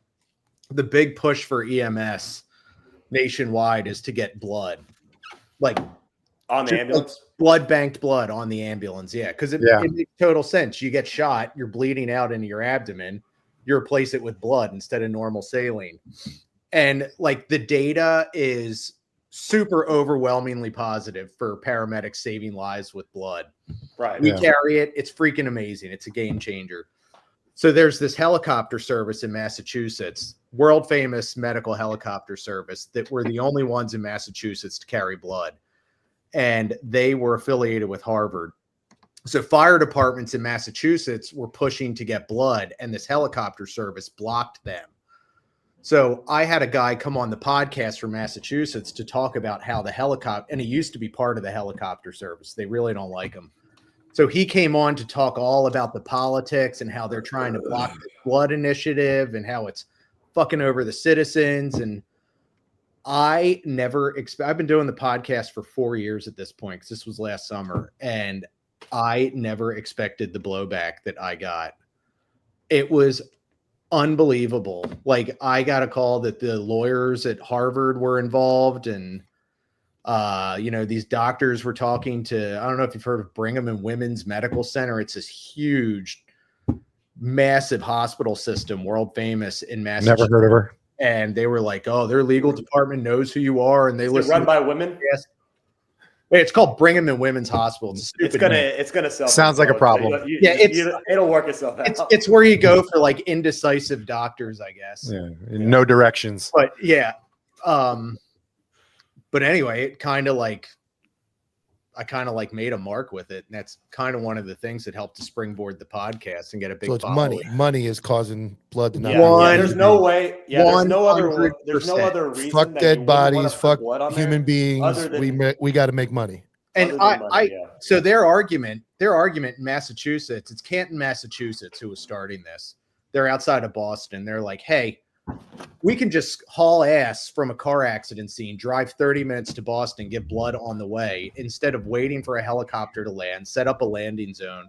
the big push for EMS nationwide is to get blood. Like On the ambulance? Blood banked blood on the ambulance. Yeah. Because it makes total sense. You get shot, you're bleeding out into your abdomen, you replace it with blood instead of normal saline. And like the data is super overwhelmingly positive for paramedics saving lives with blood. Right. We carry it. It's freaking amazing. It's a game changer. So there's this helicopter service in Massachusetts, world famous medical helicopter service that we're the only ones in Massachusetts to carry blood. And they were affiliated with Harvard. So fire departments in Massachusetts were pushing to get blood, and this helicopter service blocked them. So I had a guy come on the podcast from Massachusetts to talk about how the helicopter, and he used to be part of the helicopter service. They really don't like him. So he came on to talk all about the politics and how they're trying to block the blood initiative and how it's fucking over the citizens. And I never I've been doing the podcast for 4 years at this point, because this was last summer, and I never expected the blowback that I got. It was unbelievable. Like, I got a call that the lawyers at Harvard were involved, and these doctors were talking to, I don't know if you've heard of Brigham and Women's Medical Center. It's this huge, massive hospital system, world famous in Massachusetts. Never heard of her. and they were like, "Oh, their legal department knows who you are," and they Is it listen run to by women? Yes. Wait, it's called Brigham and Women's Hospital. It's gonna sell. Sounds like a problem. It'll work itself out. It's where you go for like indecisive doctors, I guess. Yeah, no directions. But yeah, but anyway, it kind of like I kind of like made a mark with it, and that's kind of one of the things that helped to springboard the podcast and get a big. So it's following. money is causing blood to not. Yeah, there's no way. Yeah, there's no other 100%. reason. Fuck that dead you wouldn't wanna bodies. put Fuck blood on there human beings. other than- We got to make money. And other than money, so their argument in Massachusetts, it's Canton, Massachusetts, who was starting this. They're outside of Boston. They're like, hey, we can just haul ass from a car accident scene, drive 30 minutes to Boston, get blood on the way, instead of waiting for a helicopter to land, set up a landing zone.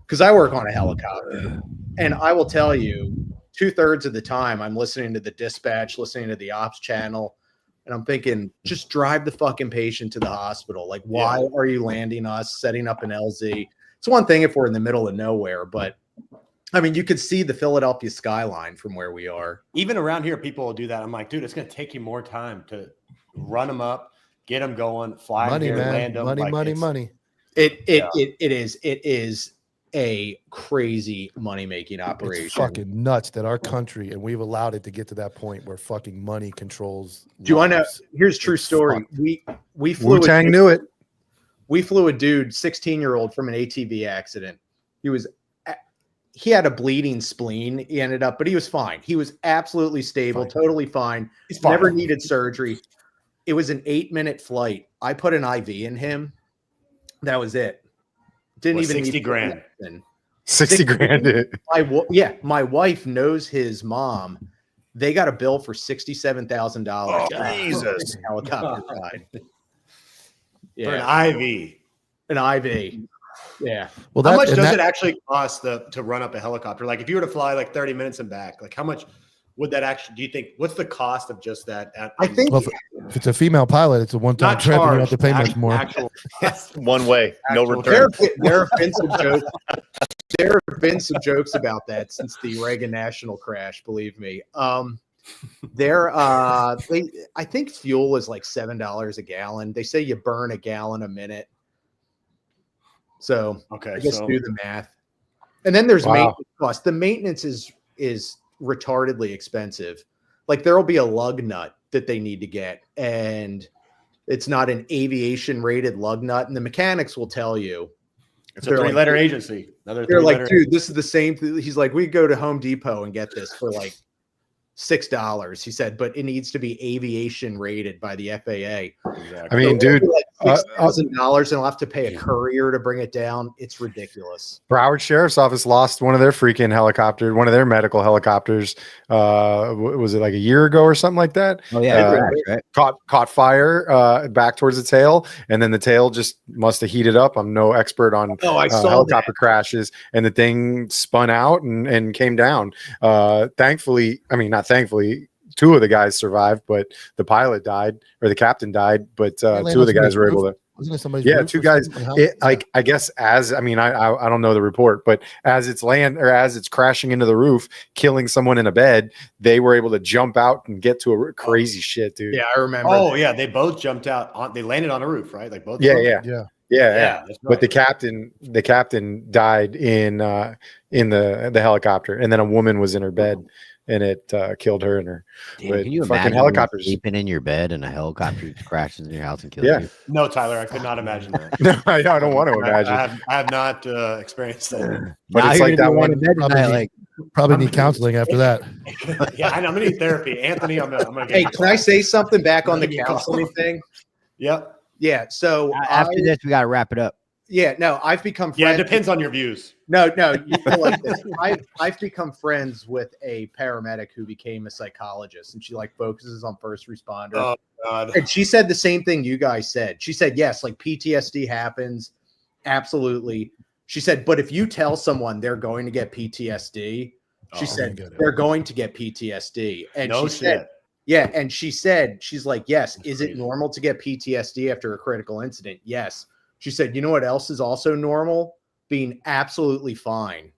Because I work on a helicopter, and I will tell you, 2/3 of the time I'm listening to the dispatch, listening to the ops channel, and I'm thinking, just drive the fucking patient to the hospital. Like, why are you landing us, setting up an LZ? It's one thing if we're in the middle of nowhere, but I mean, you could see the Philadelphia skyline from where we are. Even around here, people will do that. I'm like, dude, it's gonna take you more time to run them up, get them going, fly Money, them here, man. land them. Money. It is a crazy money making operation. It's fucking nuts that our country and we've allowed it to get to that point where fucking money controls. Do you want to know? lives. Here's a true It's story. fucked. We flew Wu-Tang knew it. We flew a dude, 16-year-old, from an ATV accident. He had a bleeding spleen. He ended up, but he was fine. He was absolutely stable, totally fine. He's fine. Never needed surgery. It was an 8-minute flight. I put an IV in him. That was it. Didn't What, even 60 need grand. 60 grand. My wife knows his mom. They got a bill for $67,000. Oh, Jesus. Helicopter ride. For an IV. An IV. Yeah. Well, How much does it actually cost to run up a helicopter? Like if you were to fly like 30 minutes and back, like how much would that actually, do you think, what's the cost of just that? I think Well, if it's a female pilot, it's a one-time Not trip and you don't have to charged, pay much more. actual, One way, no Actual- return. there have been some jokes. There have been some jokes about that since the Reagan National crash. Believe me. I think fuel is like $7 a gallon. They say you burn a gallon a minute. So okay, I guess so do the math. And then there's Wow. maintenance costs. The maintenance is retardedly expensive. Like there will be a lug nut that they need to get, and it's not an aviation rated lug nut. And the mechanics will tell you. it's a They're like, 3-letter agency. Another They're like, 3-letter dude, this is the same. He's like, we go to Home Depot and get this for like $6. He said, but it needs to be aviation rated by the FAA. Exactly. I mean, So it'll dude, be like $6,000, and I'll have to pay a courier to bring it down. It's ridiculous. Broward Sheriff's Office lost one of their freaking helicopters, one of their medical helicopters. Was it like a year ago or something like that? Oh yeah, it crashed, right? Caught fire back towards the tail, and then the tail just must have heated up. I'm no expert on I saw helicopter crashes, and the thing spun out and came down. Thankfully, I mean not thankfully, two of the guys survived, but the pilot died or the captain died, but two of the guys were able to. Wasn't it somebody's Yeah, roof two or guys. something? How- Like I guess I don't know the report, but as it's crashing into the roof, killing someone in a bed, they were able to jump out and get to a crazy shit, dude. Yeah, I remember. Oh yeah, they both jumped out on. They landed on a roof, right? Like both. of Yeah, them? yeah. yeah. That's But the right. captain died in the helicopter, and then a woman was in her bed, and it killed her and her. Damn, But can you fucking imagine helicopters. sleeping in your bed and a helicopter crashes in your house and kills Yeah. you? No, Tyler, I could not imagine that. No, I don't want to imagine. I have not experienced that. But Now it's you're like gonna that be laying one. in bed Probably tonight, need- like Probably need counseling after that. Yeah, I know. I'm gonna need therapy, Anthony. I'm gonna get. Hey, can I say something back on the counseling thing? Yep. Yeah. So after this, we gotta wrap it up. no, I've become friends. Yeah, it depends on your views. No, you feel like this. I've become friends with a paramedic who became a psychologist, and she like focuses on first responders. Oh God. And she said the same thing you guys said. She said, yes, like PTSD happens. Absolutely. She said, but if you tell someone they're going to get PTSD, she said they're going to get PTSD. And No she said, shit. yeah. And she said, she's like, yes, is it normal to get PTSD after a critical incident? Yes. She said, you know what else is also normal? Being absolutely fine.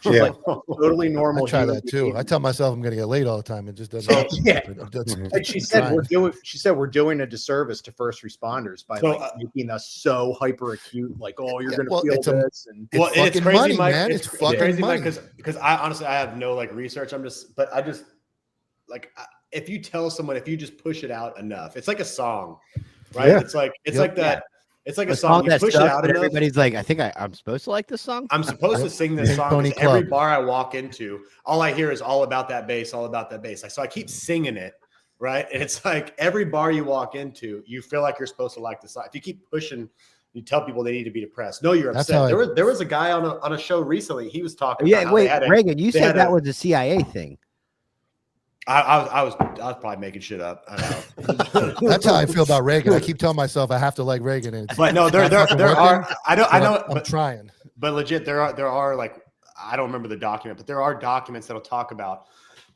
She's Yeah. like totally normal. I try human that too. being. I tell myself I'm going to get late all the time. It just doesn't. So, happen. yeah. That's- And she said trying. we're doing a disservice to first responders by So, making us so hyper acute, like, oh, you're Yeah, gonna well, feel it's a- this, and It's fucking crazy, money, Mike. man. It's fucking crazy, money. Mike, because I honestly I have no like research. But I just like if you tell someone, if you just push it out enough, it's like a song, right? Yeah. It's like Yep. that. It's like a A song. You that push it sucks, out but enough. everybody's like, I think I'm supposed to like this song. I'm supposed to sing this Pink song. Pony 'Cause every Club. bar I walk into, all I hear is all about that bass, all about that bass. So I keep singing it, right? And it's like every bar you walk into, you feel like you're supposed to like the song. If you keep pushing, you tell people they need to be depressed. No, you're That's upset. how There was a guy on a show recently. He was talking. Yeah, about how wait, they had Reagan, you they said had that a- was a CIA thing. I was probably making shit up. I don't know. That's how I feel about Reagan. I keep telling myself I have to like Reagan. And it's But no, there not fucking are. working, I know. so I'm But trying. But legit, there are like I don't remember the document, but there are documents that'll talk about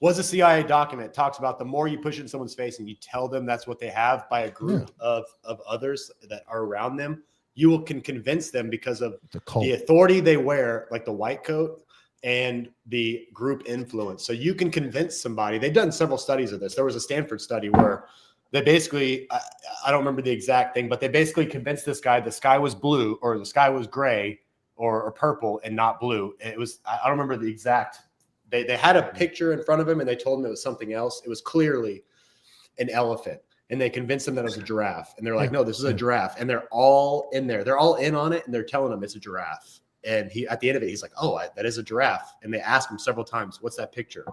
was a CIA document talks about the more you push it in someone's face and you tell them that's what they have by a group of others that are around them, you can convince them because of the authority they wear, like the white coat and the group influence. So you can convince somebody. They've done several studies of this. There was a Stanford study where they basically, I don't remember the exact thing, but they basically convinced this guy the sky was blue or the sky was gray or purple and not blue. It was, I don't remember the exact, they had a picture in front of him and they told him it was something else. It was clearly an elephant. And they convinced him that it was a giraffe. And they're like, no, this is a giraffe. And they're all in there. They're all in on it. And they're telling him it's a giraffe. And he, at the end of it, he's like, oh, that is a giraffe. And they asked him several times, what's that picture?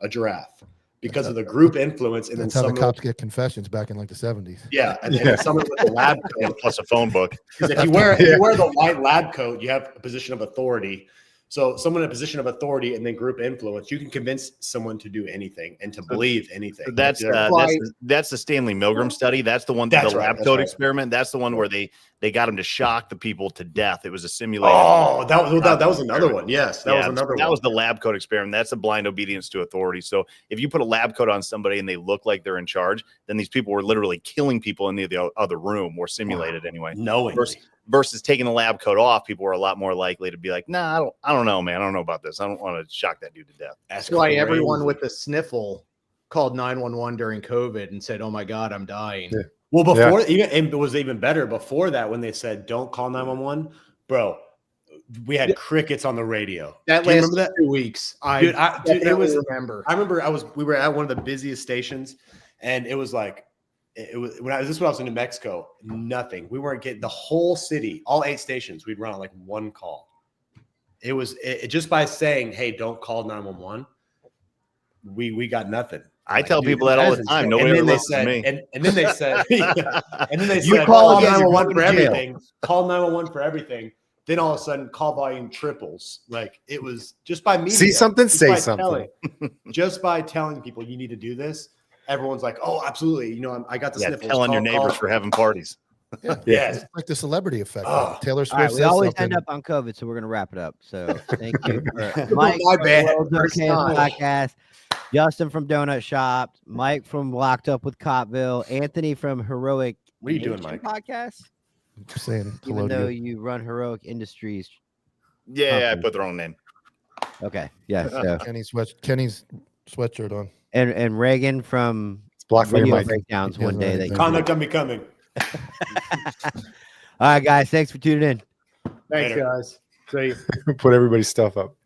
A giraffe. Because of the group influence. And That's then how the someone, cops get confessions back in like the 70s. yeah. And then someone with a lab coat. Plus a phone book. Because if you wear the white lab coat, you have a position of authority. So someone in a position of authority and then group influence, you can convince someone to do anything and to believe anything. That's the Stanley Milgram study. That's the one, That's the right, lab that's coat right. experiment. That's the one where they got him to shock the people to death. It was a simulation. Oh, that was another one. Yes, that was another That one. was the lab coat experiment. That's a blind obedience to authority. So if you put a lab coat on somebody and they look like they're in charge, then these people were literally killing people in the other room or simulated anyway. Knowingly. Versus taking the lab coat off, people were a lot more likely to be like, nah, I don't know, man. I don't know about this. I don't want to shock that dude to death. That's why everyone with the sniffle called 911 during COVID and said, "Oh my God, I'm dying." Yeah. Well, before even and it was even better before that when they said don't call 911, bro. We had crickets on the radio. That Do you lasted remember that? 2 weeks. Dude, it was. Remember. I remember we were at one of the busiest stations, and it was like it was when I was in New Mexico. Nothing. We weren't getting the whole city, all 8 stations. We'd run on like one call. It was just by saying, "Hey, don't call 911." We got nothing. I tell people that all the time. Nobody ever listens to me. And then they said, and then they You said, call call again, you're 911 for going to jail. everything. Call 911 for everything. Then all of a sudden, call volume triples. Like it was just by media. See something, just say by something. just by telling people you need to do this, everyone's like, "Oh, absolutely." You know, I got the sniffles. Telling your Call- neighbors call. for having parties. Yes. It's like the celebrity effect. Oh. Taylor All Swift right, we says always something. end up on COVID, so we're gonna wrap it up. So thank you, Mike. My bad. From the First Okay time. Podcast, Justin from Donut Shop, Mike from Locked Up with Copville, Anthony from Heroic. What are you doing, Nation Mike? Podcast. I'm saying hello Even to though you. you run Heroic Industries. Yeah, I put their own name. Okay, yeah. So Kenny's sweatshirt on. and Reagan from It's blocked by your Video mic. Breakdowns Yeah, one day. right. That Conduct unbecoming. All right, guys. Thanks for tuning in. Thanks, Later. guys. See you. Put everybody's stuff up.